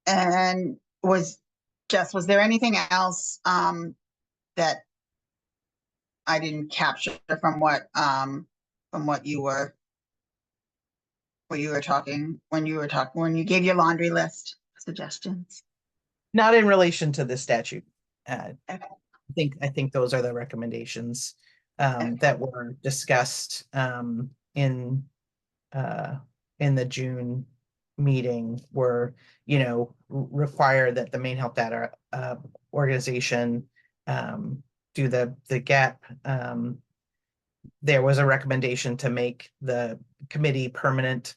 And was there anything else that I didn't capture from what you were talking, when you gave your laundry list suggestions? Not in relation to the statute. Okay. I think those are the recommendations that were discussed in the June meeting, were, require that the Maine Health Data organization do the gap. There was a recommendation to make the committee permanent.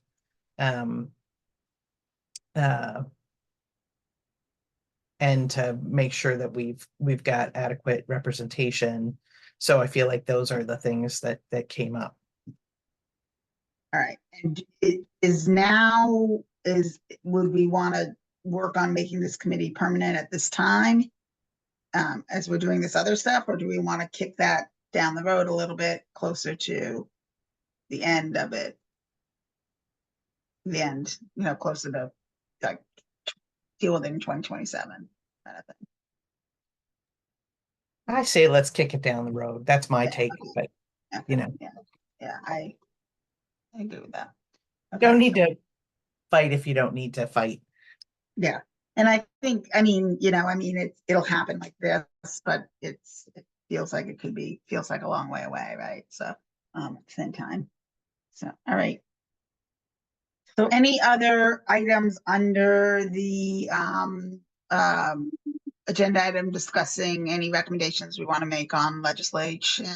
And to make sure that we've got adequate representation. So I feel like those are the things that came up. All right. And would we want to work on making this committee permanent at this time, as we're doing this other stuff, or do we want to kick that down the road a little bit closer to the end of it? The end, closer to like deal with it in 2027 kind of thing. I say let's kick it down the road. That's my take, but Yeah, I agree with that. Okay. Don't need to fight if you don't need to fight. Yeah. And I think, it'll happen like this, but it feels like feels like a long way away, right? So, at the same time. So, all right. So any other items under the agenda item discussing any recommendations we want to make on legislation?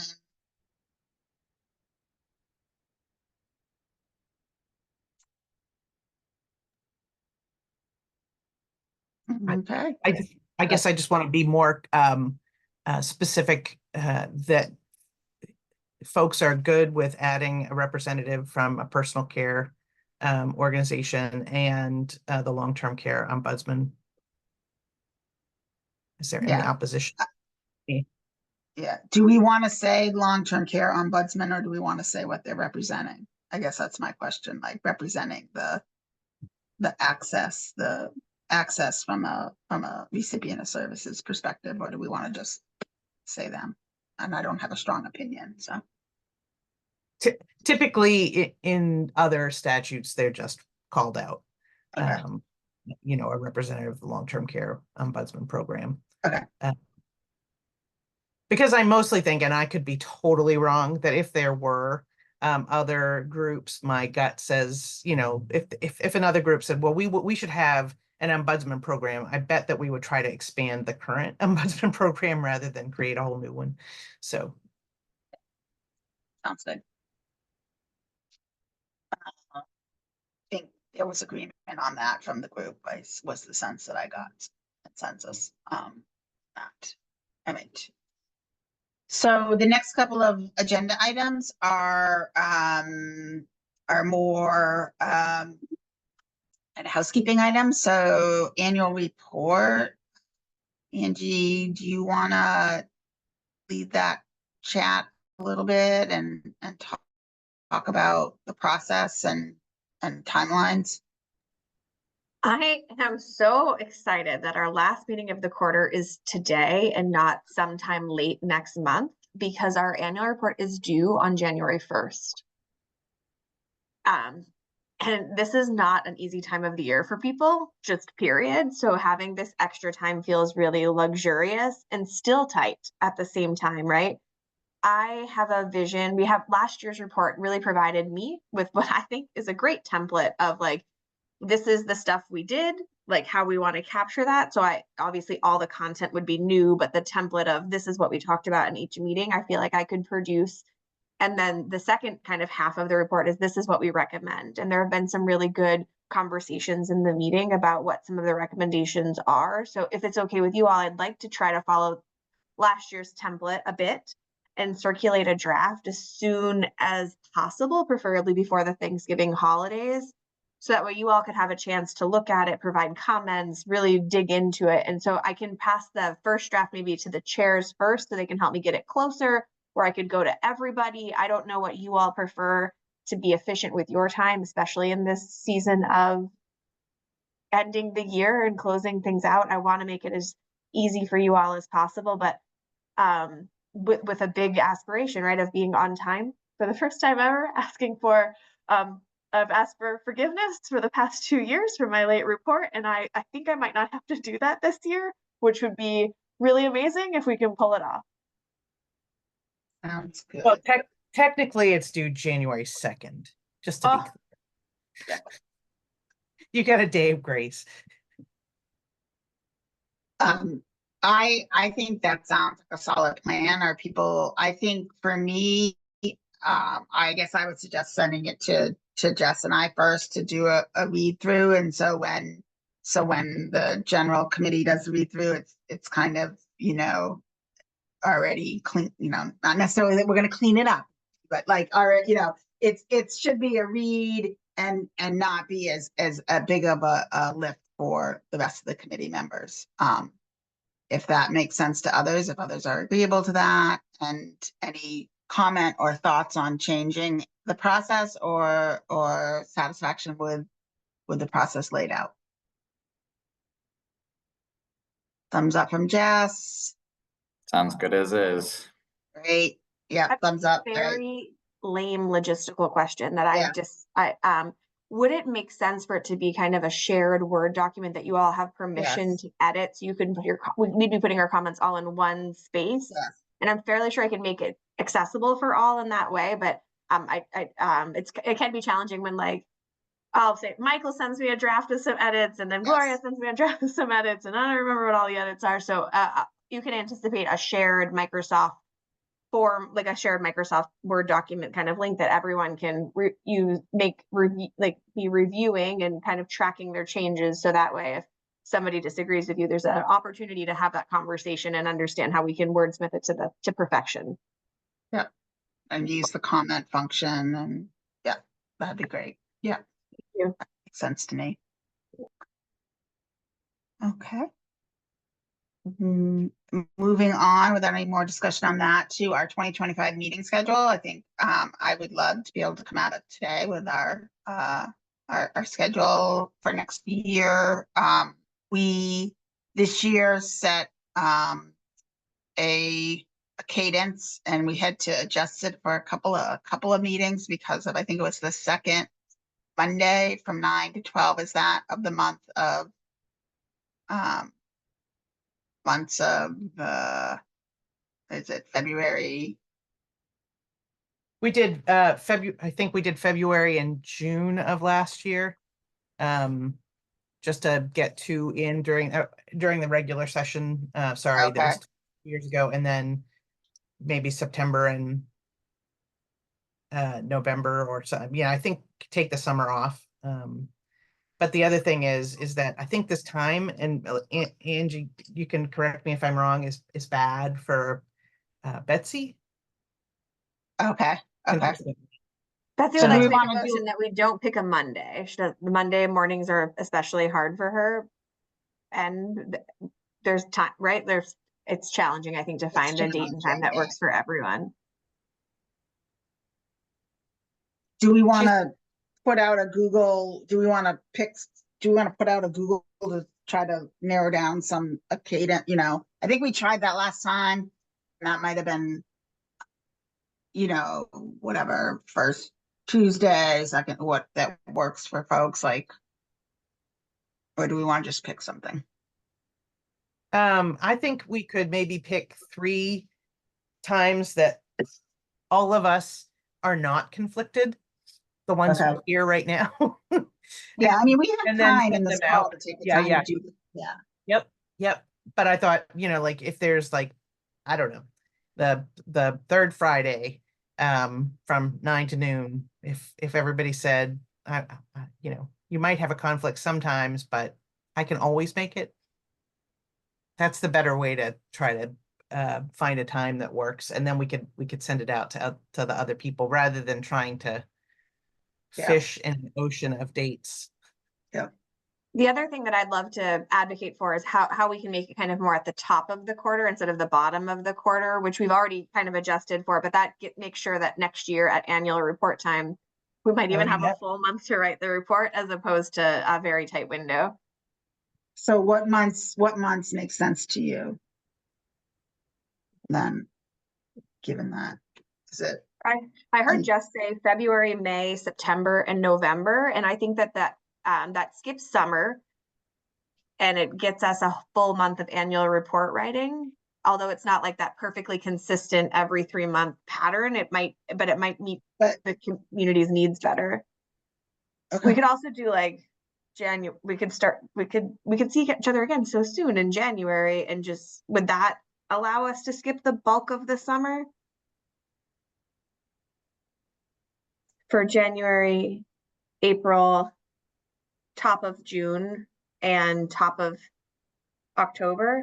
Okay. I guess I just want to be more specific that folks are good with adding a representative from a personal care organization and the long-term care ombudsman. Is there any opposition? Yeah. Do we want to say long-term care ombudsman, or do we want to say what they're representing? I guess that's my question, like representing the access from a recipient of services perspective, or do we want to just say them? And I don't have a strong opinion, so. Typically in other statutes, they're just called out. Okay. A representative of the long-term care ombudsman program. Okay. Because I mostly think, and I could be totally wrong, that if there were other groups, my gut says, if another group said, well, we should have an ombudsman program, I bet that we would try to expand the current ombudsman program rather than create a whole new one. So. Sounds good. I think there was agreement on that from the group, was the sense that I got, consensus. So the next couple of agenda items are more and housekeeping items. So annual report. Angie, do you want to lead that chat a little bit and talk about the process and timelines? I am so excited that our last meeting of the quarter is today and not sometime late next month, because our annual report is due on January 1st. And this is not an easy time of the year for people, just period. So having this extra time feels really luxurious and still tight at the same time, right? I have a vision. We have last year's report really provided me with what I think is a great template of like, this is the stuff we did, like how we want to capture that. So obviously all the content would be new, but the template of this is what we talked about in each meeting, I feel like I could produce. And then the second kind of half of the report is this is what we recommend. And there have been some really good conversations in the meeting about what some of the recommendations are. So if it's okay with you all, I'd like to try to follow last year's template a bit and circulate a draft as soon as possible, preferably before the Thanksgiving holidays. So that way you all could have a chance to look at it, provide comments, really dig into it. And so I can pass the first draft maybe to the chairs first so they can help me get it closer, or I could go to everybody. I don't know what you all prefer to be efficient with your time, especially in this season of ending the year and closing things out. I want to make it as easy for you all as possible, but with a big aspiration, right, of being on time for the first time ever, I've asked for forgiveness for the past 2 years for my late report, and I think I might not have to do that this year, which would be really amazing if we can pull it off. Sounds good. Well, technically it's due January 2nd, just to be clear. You got a day of grace. I think that sounds like a solid plan. I think for me, I guess I would suggest sending it to Jess and I first to do a read through. And so when the general committee does the read through, it's kind of, already clean, not necessarily that we're going to clean it up, but like, already, it should be a read and not be as a big of a lift for the rest of the committee members. If that makes sense to others, if others are agreeable to that, and any comment or thoughts on changing the process or satisfaction with the process laid out. Thumbs up from Jess. Sounds good as is. Great. Yeah, thumbs up. Very lame logistical question that would it make sense for it to be kind of a shared Word document that you all have permission to edit? So you can put we'd be putting our comments all in one space. Yes. And I'm fairly sure I can make it accessible for all in that way, but it can be challenging when, like, I'll say Michael sends me a draft with some edits, and then Gloria sends me a draft with some edits, and I don't remember what all the edits are. So you can anticipate a shared Microsoft form, like a shared Microsoft Word document kind of link that everyone can be reviewing and kind of tracking their changes. So that way, if somebody disagrees with you, there's an opportunity to have that conversation and understand how we can wordsmith it to perfection. Yeah, and use the comment function, and yeah, that'd be great. Yeah, thank you. That makes sense to me. Okay. Moving on without any more discussion on that to our 2025 meeting schedule. I think I would love to be able to come out of today with our schedule for next year. We this year set a cadence, and we had to adjust it for a couple of meetings because of, I think it was the second Monday from 9 to 12 is that of the month of is it February? We did I think we did February and June of last year. Just to get 2 in during the regular session. Sorry, that was 2 years ago, and then maybe September and November or something. Yeah, I think take the summer off. But the other thing is that I think this time, and Angie, you can correct me if I'm wrong, is bad for Betsy. Okay, okay. Betsy So would do like we to make a wanna do- motion that we don't pick a Monday. The Monday mornings are especially hard for her. And there's time, right? It's challenging, I think, to find a date and time that works for everyone. Do we want to put out a Google, do we want to put out a Google to try to narrow down some cadence, I think we tried that last time. That might have been, whatever, first Tuesday, second, what that works for folks, like, or do we want to just pick something? I think we could maybe pick 3 times that all of us are not conflicted. The ones Okay. we're here right now. Yeah, I mean, we have And then time in send this them call out. to take the Yeah, time yeah. to do, yeah. Yep. But I thought, like if there's like, I don't know, the third Friday, from 9 to noon, if everybody said, you might have a conflict sometimes, but I can always make it. That's the better way to try to find a time that works, and then we could send it out to the other people rather than trying to fish in an ocean of dates. Yeah. The other thing that I'd love to advocate for is how we can make it kind of more at the top of the quarter instead of the bottom of the quarter, which we've already kind of adjusted for, but that makes sure that next year at annual report time, we might even have a full month to write the report as opposed to a very tight window. So what months make sense to you? Then, given that, is it? I heard Jess say February, May, September, and November, and I think that skips summer, and it gets us a full month of annual report writing. Although it's not like that perfectly consistent every 3-month pattern, it might meet the community's needs better. Okay. We could also do like January. We could see each other again so soon in January, and just would that allow us to skip the bulk of the summer? For January, April, top of June, and top of October.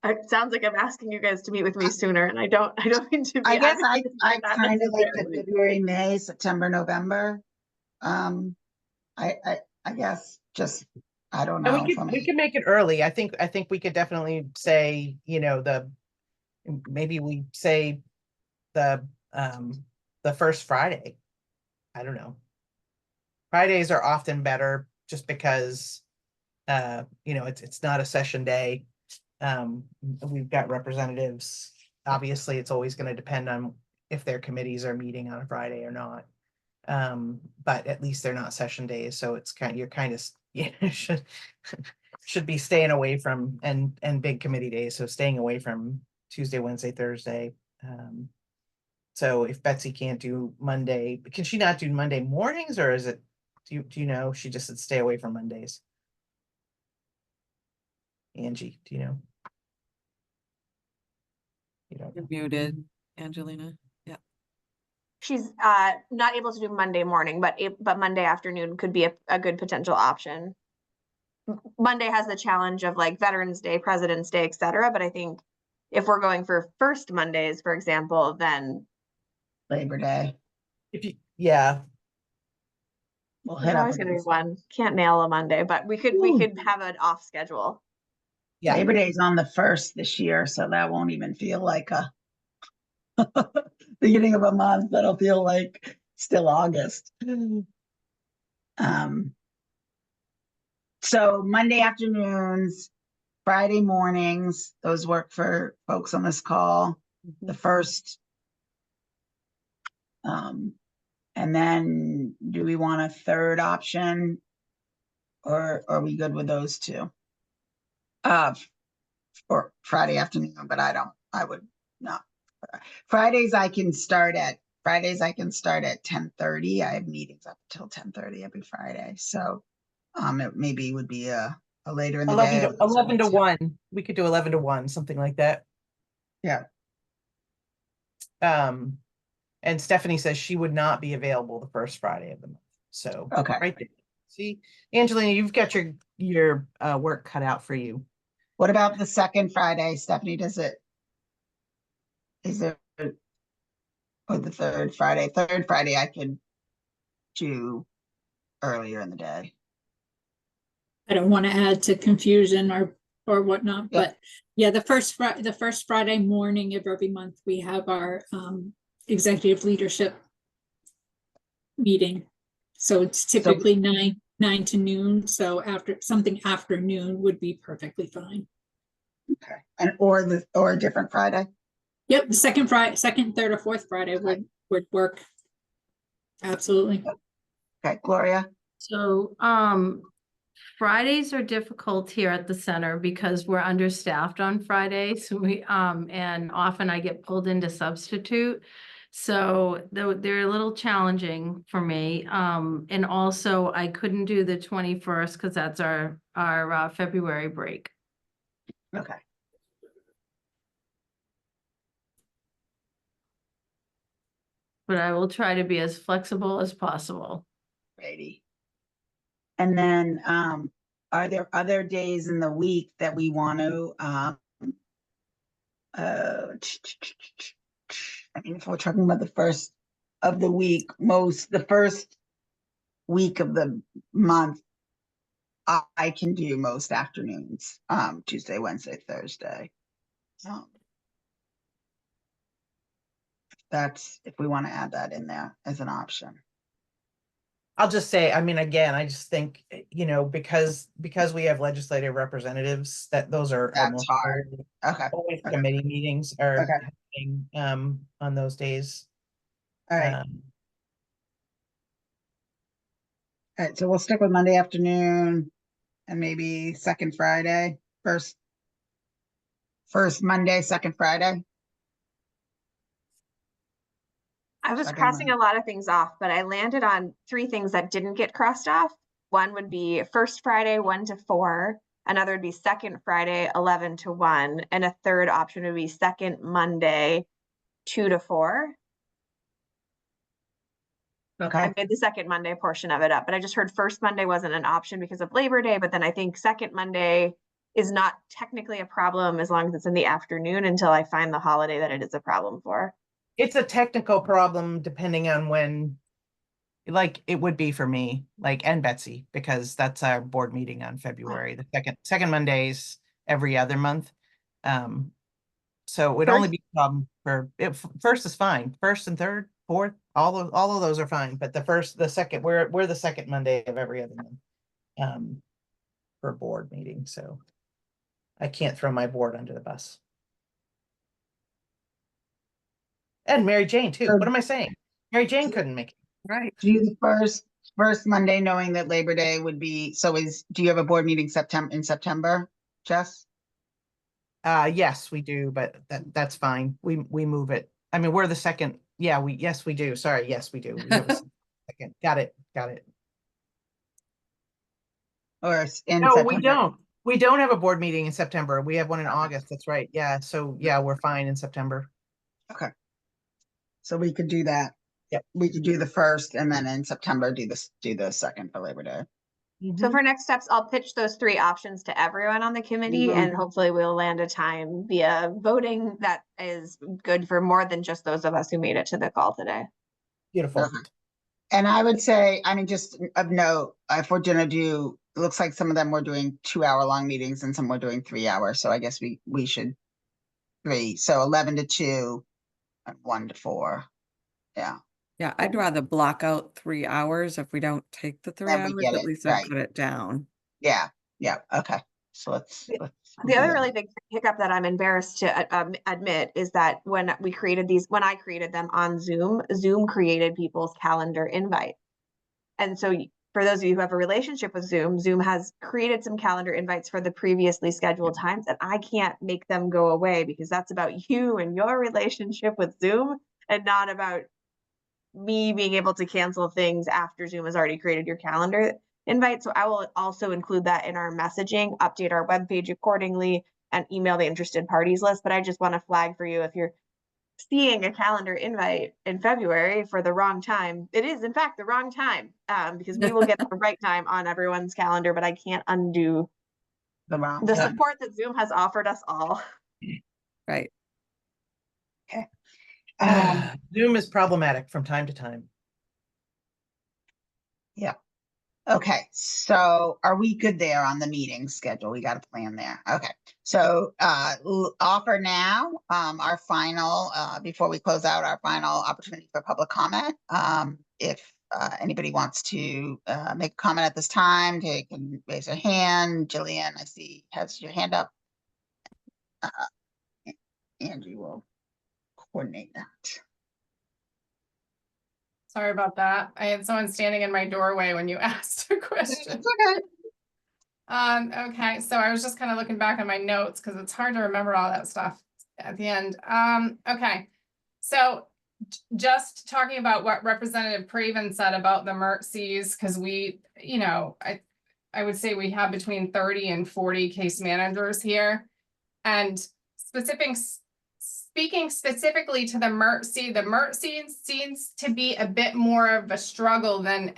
It sounds like I'm asking you guys to meet with me sooner, and I don't mean to be. I guess I not kind of like the necessarily. February, May, September, November. I guess just, I don't know. And we can make it early. I think we could definitely say, maybe we say the first Friday. I don't know. Fridays are often better just because it's not a session day. We've got representatives. Obviously, it's always going to depend on if their committees are meeting on a Friday or not. But at least they're not session days, so it's should be staying away from and big committee days, so staying away from Tuesday, Wednesday, Thursday. So if Betsy can't do Monday, can she not do Monday mornings, or is it, do you know, she just said stay away from Mondays? Angie, do you know? You don't You're know. muted, Angelina. Yeah. She's not able to do Monday morning, but Monday afternoon could be a good potential option. Monday has the challenge of like Veterans Day, President's Day, etc. But I think if we're going for first Mondays, for example, then Labor Day. Yeah. We'll there's head up always going to be against- one. Can't nail a Monday, but we could have an off schedule. Yeah. Labor Day's on the 1st this year, so that won't even feel like a beginning of a month. That'll feel like still August. So Monday afternoons, Friday mornings, those work for folks on this call. The first. And then do we want a third option? Or are we good with those two? Or Friday afternoon, but I would not. Fridays I can start at 10:30. I have meetings up till 10:30 every Friday. So it maybe would be a later in the day. 11 to 1. We could do 11 to 1, something like that. Yeah. And Stephanie says she would not be available the first Friday of the month. So Okay. right there. See, Angelina, you've got your work cut out for you. What about the second Friday, Stephanie? Is there, or the third Friday? Third Friday I could do earlier in the day. I don't want to add to confusion or whatnot, Yeah. but yeah, the first Friday morning of every month, we have our executive leadership meeting. So it's typically 9 to noon. So after noon would be perfectly fine. Okay. And or a different Friday? Yep, the second, third, or fourth Friday would work. Absolutely. Okay, Gloria? So, Fridays are difficult here at the center because we're understaffed on Fridays. And often I get pulled into substitute. So they're a little challenging for me. And also I couldn't do the 21st because that's our February break. Okay. But I will try to be as flexible as possible. Righty. And then, are there other days in the week that we want to, I mean, if we're talking about the first of the week, the first week of the month, I can do most afternoons, Tuesday, Wednesday, Thursday. That's if we want to add that in there as an option. I'll just say, I mean, again, I just think, because we have legislative representatives, that those are That's almost hard. Okay. always committee meetings are Okay. happening on those days. All right. Um, All right, so we'll stick with Monday afternoon and maybe second Friday, first Monday, second Friday. I was Second crossing Monday. a lot of things off, but I landed on 3 things that didn't get crossed off. One would be first Friday, 1 to 4. Another would be second Friday, 11 to 1. And a third option would be second Monday, 2 to 4. Okay. I made the second Monday portion of it up, but I just heard first Monday wasn't an option because of Labor Day. But then I think second Monday is not technically a problem as long as it's in the afternoon until I find the holiday that it is a problem for. It's a technical problem depending on when, like it would be for me, and Betsy, because that's our board meeting on February, the second Mondays every other month. So it would only be a problem for first is fine. First and third, fourth, all of those are fine. But the second, we're the second Monday of every other month for board meeting. So I can't throw my board under the bus. And Mary Jane too. What am I saying? Mary Jane couldn't make it. Right. Do the first Monday, knowing that Labor Day would be, do you have a board meeting in September, Jess? Yes, we do, but that's fine. We move it. I mean, we're the second. Yeah, yes, we do. Sorry. Yes, we do. We have a second. Got it. Or in No, September? we don't. We don't have a board meeting in September. We have one in August. That's right. Yeah. So yeah, we're fine in September. Okay. So we could do that. Yep. We could do the first and then in September do the second for Labor Day. So for next steps, I'll pitch those 3 options to everyone on the committee, and hopefully we'll land a time via voting that is good for more than just those of us who made it to the call today. Beautiful. Okay. And I would say, I mean, just of note, if we're gonna do, it looks like some of them were doing 2-hour-long meetings and some were doing 3 hours. So I guess we should 3. So 11 to 2 and 1 to 4. Yeah. Yeah, I'd rather block out 3 hours. If we don't take the 3 Then we hours, get at it, least right. I cut it down. Yeah. Okay. So let's The other really big hiccup that I'm embarrassed to admit is that when I created them on Zoom created people's calendar invite. And so for those of you who have a relationship with Zoom has created some calendar invites for the previously scheduled times, and I can't make them go away because that's about you and your relationship with Zoom and not about me being able to cancel things after Zoom has already created your calendar invite. So I will also include that in our messaging, update our webpage accordingly, and email the interested parties list. But I just want to flag for you, if you're seeing a calendar invite in February for the wrong time. It is in fact the wrong time, because we will get the right time on everyone's calendar, but I can't undo the support that Zoom has offered us all. Right. Okay. Zoom is problematic from time to time. Yeah. Okay, so are we good there on the meeting schedule? We got a plan there. Okay, so offer now our final, before we close out, our final opportunity for public comment. If anybody wants to make a comment at this time, they can raise their hand. Jillian, I see, has your hand up. Angie will coordinate that. Sorry about that. I had someone standing in my doorway when you asked a question. Okay. Okay, so I was just kind of looking back on my notes because it's hard to remember all that stuff at the end. Okay, so just talking about what Representative Craven said about the MERTCs, because we, you know, I would say we have between 30 and 40 case managers here. And speaking specifically to the MERTC seems to be a bit more of a struggle than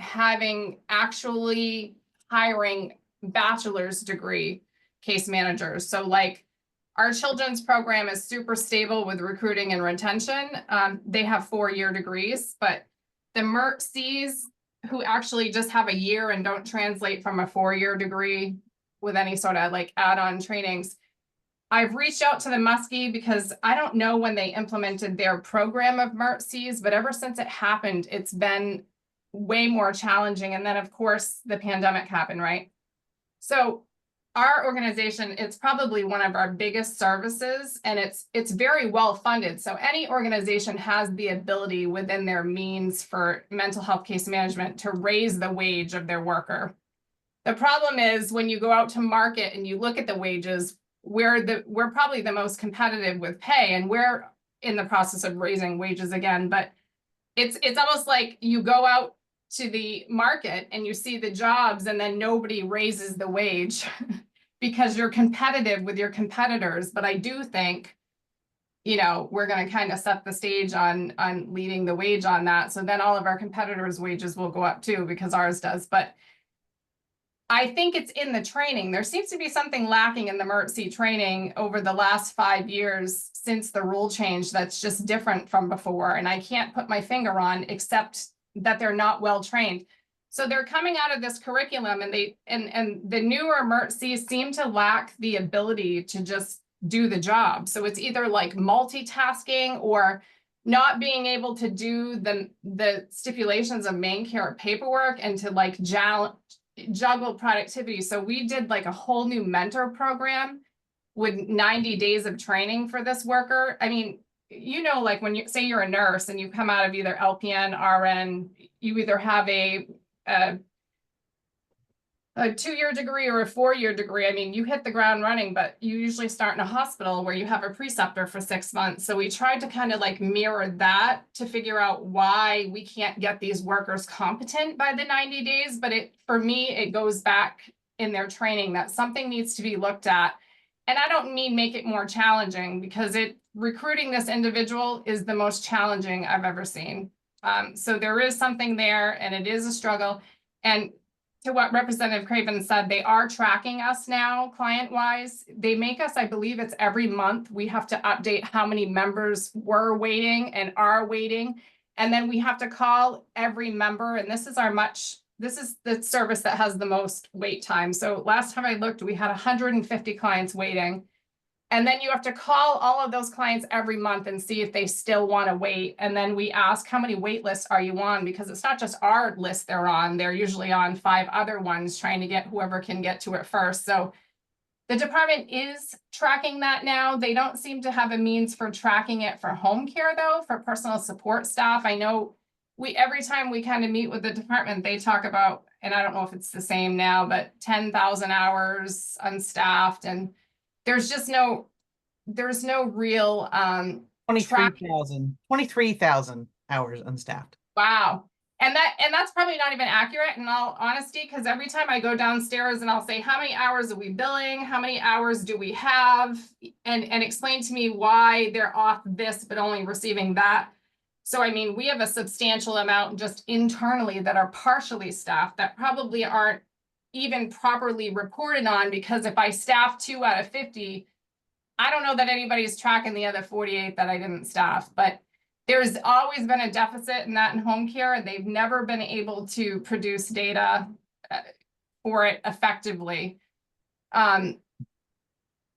actually hiring bachelor's degree case managers. So like our children's program is super stable with recruiting and retention. They have 4-year degrees, but the MERTCs who actually just have a year and don't translate from a 4-year degree with any sort of like add-on trainings, I've reached out to the Muskie because I don't know when they implemented their program of MERTCs, but ever since it happened, it's been way more challenging. And then of course the pandemic happened, right? So our organization, it's probably one of our biggest services, and it's very well funded. So any organization has the ability within their means for mental health case management to raise the wage of their worker. The problem is when you go out to market and you look at the wages, we're probably the most competitive with pay, and we're in the process of raising wages again, but it's almost like you go out to the market and you see the jobs and then nobody raises the wage because you're competitive with your competitors. But I do think, you know, we're going to kind of set the stage on leading the wage on that. So then all of our competitors' wages will go up too because ours does. But I think it's in the training. There seems to be something lacking in the MERTC training over the last 5 years since the rule change that's just different from before. And I can't put my finger on except that they're not well trained. So they're coming out of this curriculum and the newer MERTCs seem to lack the ability to just do the job. So it's either like multitasking or not being able to do the stipulations of Maine care paperwork and to like juggle productivity. So we did like a whole new mentor program with 90 days of training for this worker. I mean, you know, like when you say you're a nurse and you come out of either LPN, RN, you either have a 2-year degree or a 4-year degree. I mean, you hit the ground running, but you usually start in a hospital where you have a preceptor for 6 months. So we tried to kind of like mirror that to figure out why we can't get these workers competent by the 90 days. But for me, it goes back in their training that something needs to be looked at. And I don't mean make it more challenging, because recruiting this individual is the most challenging I've ever seen. So there is something there, and it is a struggle. And to what Representative Craven said, they are tracking us now client-wise. They make us, I believe it's every month, we have to update how many members were waiting and are waiting. And then we have to call every member, and this is the service that has the most wait time. So last time I looked, we had 150 clients waiting. And then you have to call all of those clients every month and see if they still want to wait. And then we ask, how many wait lists are you on? Because it's not just our list they're on. They're usually on 5 other ones trying to get whoever can get to it first. So the department is tracking that now. They don't seem to have a means for tracking it for home care, though, for personal support staff. I know every time we kind of meet with the department, they talk about, and I don't know if it's the same now, but 10,000 hours unstaffed, and there's no real 23,000 hours unstaffed. Wow. And that's probably not even accurate in all honesty, because every time I go downstairs and I'll say, how many hours are we billing? How many hours do we have? And explain to me why they're off this, but only receiving that. So, I mean, we have a substantial amount just internally that are partially staffed that probably aren't even properly reported on, because if I staff 2 out of 50, I don't know that anybody's tracking the other 48 that I didn't staff, but there's always been a deficit in that in home care. They've never been able to produce data for it effectively. And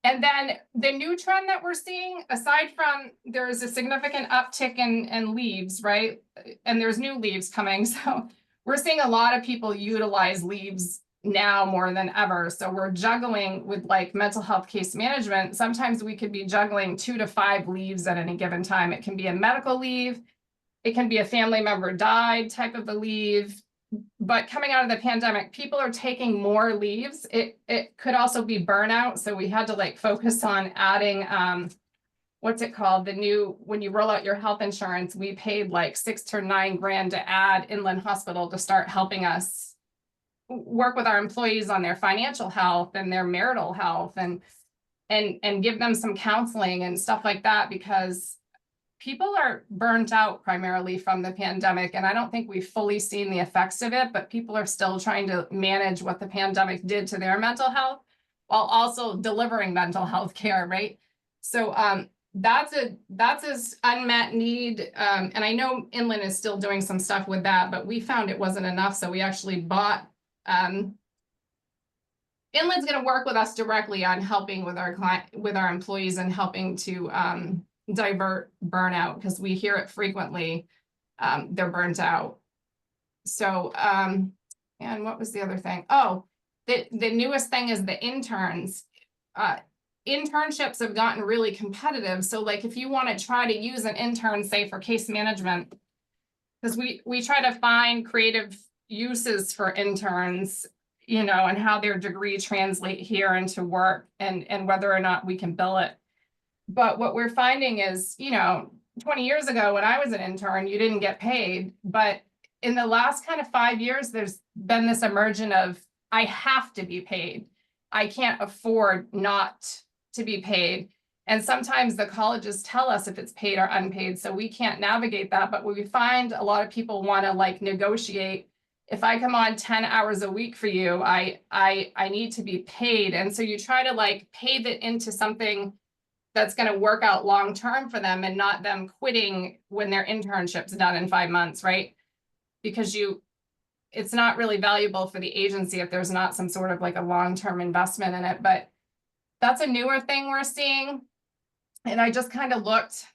then the new trend that we're seeing, aside from there's a significant uptick in leaves, right? And there's new leaves coming. So we're seeing a lot of people utilize leaves now more than ever. So we're juggling with like mental health case management. Sometimes we could be juggling 2 to 5 leaves at any given time. It can be a medical leave. It can be a family member died type of a leave. But coming out of the pandemic, people are taking more leaves. It could also be burnout. So we had to like focus on adding, what's it called? When you roll out your health insurance, we paid like $6 to $9 grand to add Inland Hospital to start helping us work with our employees on their financial health and their marital health and give them some counseling and stuff like that, because people are burnt out primarily from the pandemic. And I don't think we've fully seen the effects of it, but people are still trying to manage what the pandemic did to their mental health while also delivering mental health care, right? So that's an unmet need. And I know Inland is still doing some stuff with that, but we found it wasn't enough. So we actually bought Inland's going to work with us directly on helping with our employees and helping to divert burnout, because we hear it frequently. They're burnt out. So, and what was the other thing? Oh, the newest thing is the interns. Internships have gotten really competitive. So like if you want to try to use an intern, say for case management, because we try to find creative uses for interns, you know, and how their degree translate here into work and whether or not we can bill it. But what we're finding is, you know, 20 years ago when I was an intern, you didn't get paid. But in the last kind of 5 years, there's been this emergence of, I have to be paid. I can't afford not to be paid. And sometimes the colleges tell us if it's paid or unpaid, so we can't navigate that. But we find a lot of people want to like negotiate. If I come on 10 hours a week for you, I need to be paid. And so you try to like pay that into something that's going to work out long term for them and not them quitting when their internship's done in 5 months, right? Because it's not really valuable for the agency if there's not some sort of like a long-term investment in it. But that's a newer thing we're seeing. And I just kind of looked,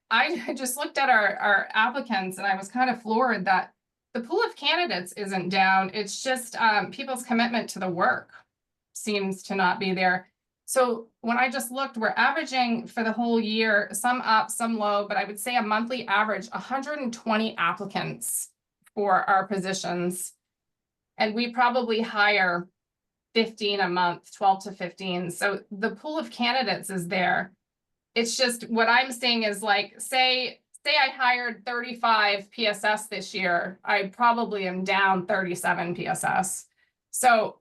I just looked at our applicants and I was kind of floored that the pool of candidates isn't down. It's just people's commitment to the work seems to not be there. So when I just looked, we're averaging for the whole year, some up, some low, but I would say a monthly average, 120 applicants for our positions. And we probably hire 15 a month, 12 to 15. So the pool of candidates is there. It's just what I'm seeing is like, say I hired 35 PSS this year, I probably am down 37 PSS. So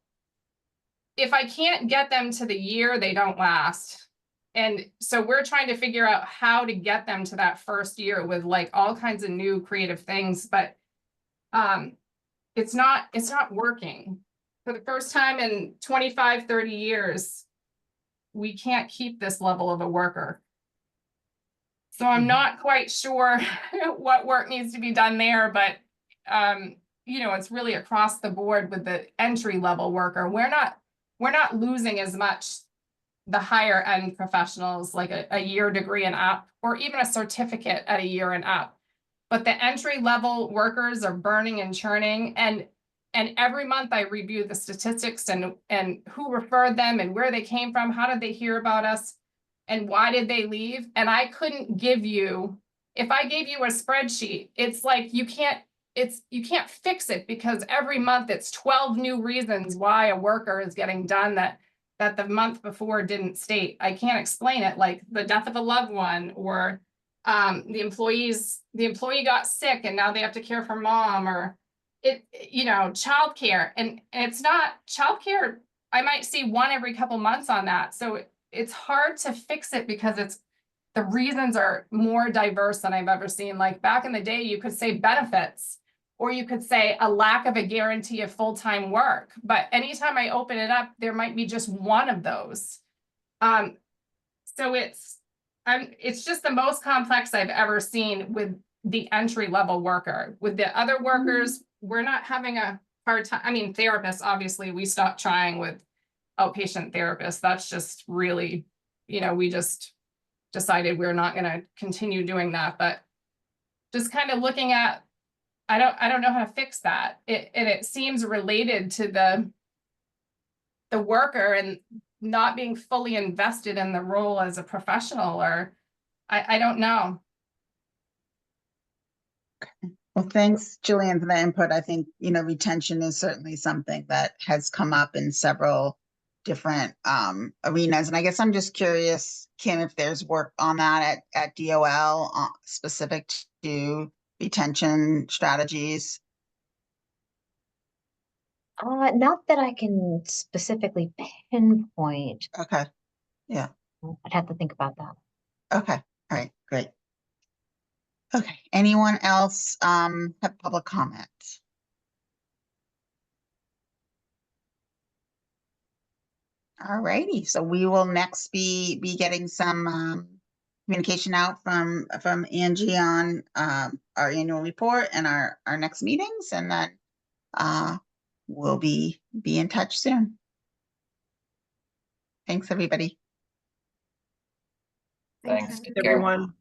if I can't get them to the year, they don't last. And so we're trying to figure out how to get them to that first year with like all kinds of new creative things, but it's not working. For the first time in 25, 30 years, we can't keep this level of a worker. So I'm not quite sure what work needs to be done there, but you know, it's really across the board with the entry level worker. We're not losing as much the higher end professionals, like a year degree and up, or even a certificate at a year and up. But the entry level workers are burning and churning. And every month I review the statistics and who referred them and where they came from, how did they hear about us, and why did they leave? And I couldn't give you, if I gave you a spreadsheet, it's like you can't fix it, because every month it's 12 new reasons why a worker is getting done that the month before didn't state. I can't explain it, like the death of a loved one or the employee got sick and now they have to care for mom, or childcare. And it's not childcare. I might see one every couple months on that. So it's hard to fix it because the reasons are more diverse than I've ever seen. Like back in the day, you could say benefits, or you could say a lack of a guarantee of full-time work. But anytime I open it up, there might be just one of those. So it's just the most complex I've ever seen with the entry-level worker. With the other workers, we're not having a hard time. I mean, therapists, obviously, we stopped trying with outpatient therapists. That's just really, we just decided we're not going to continue doing that. But just kind of looking at, I don't know how to fix that. It seems related to the worker and not being fully invested in the role as a professional, or I don't know. Well, thanks, Julianne, for that input. I think, retention is certainly something that has come up in several different arenas. And I guess I'm just curious, Kim, if there's work on that at DOL specific to retention strategies. Not that I can specifically pinpoint. Okay. Yeah. I'd have to think about that. Okay. All right. Great. Okay. Anyone else have public comment? All righty. So we will next be getting some communication out from Angie on our annual report and our next meetings, and then we'll be in touch soon. Thanks, everybody. Thanks. Everyone.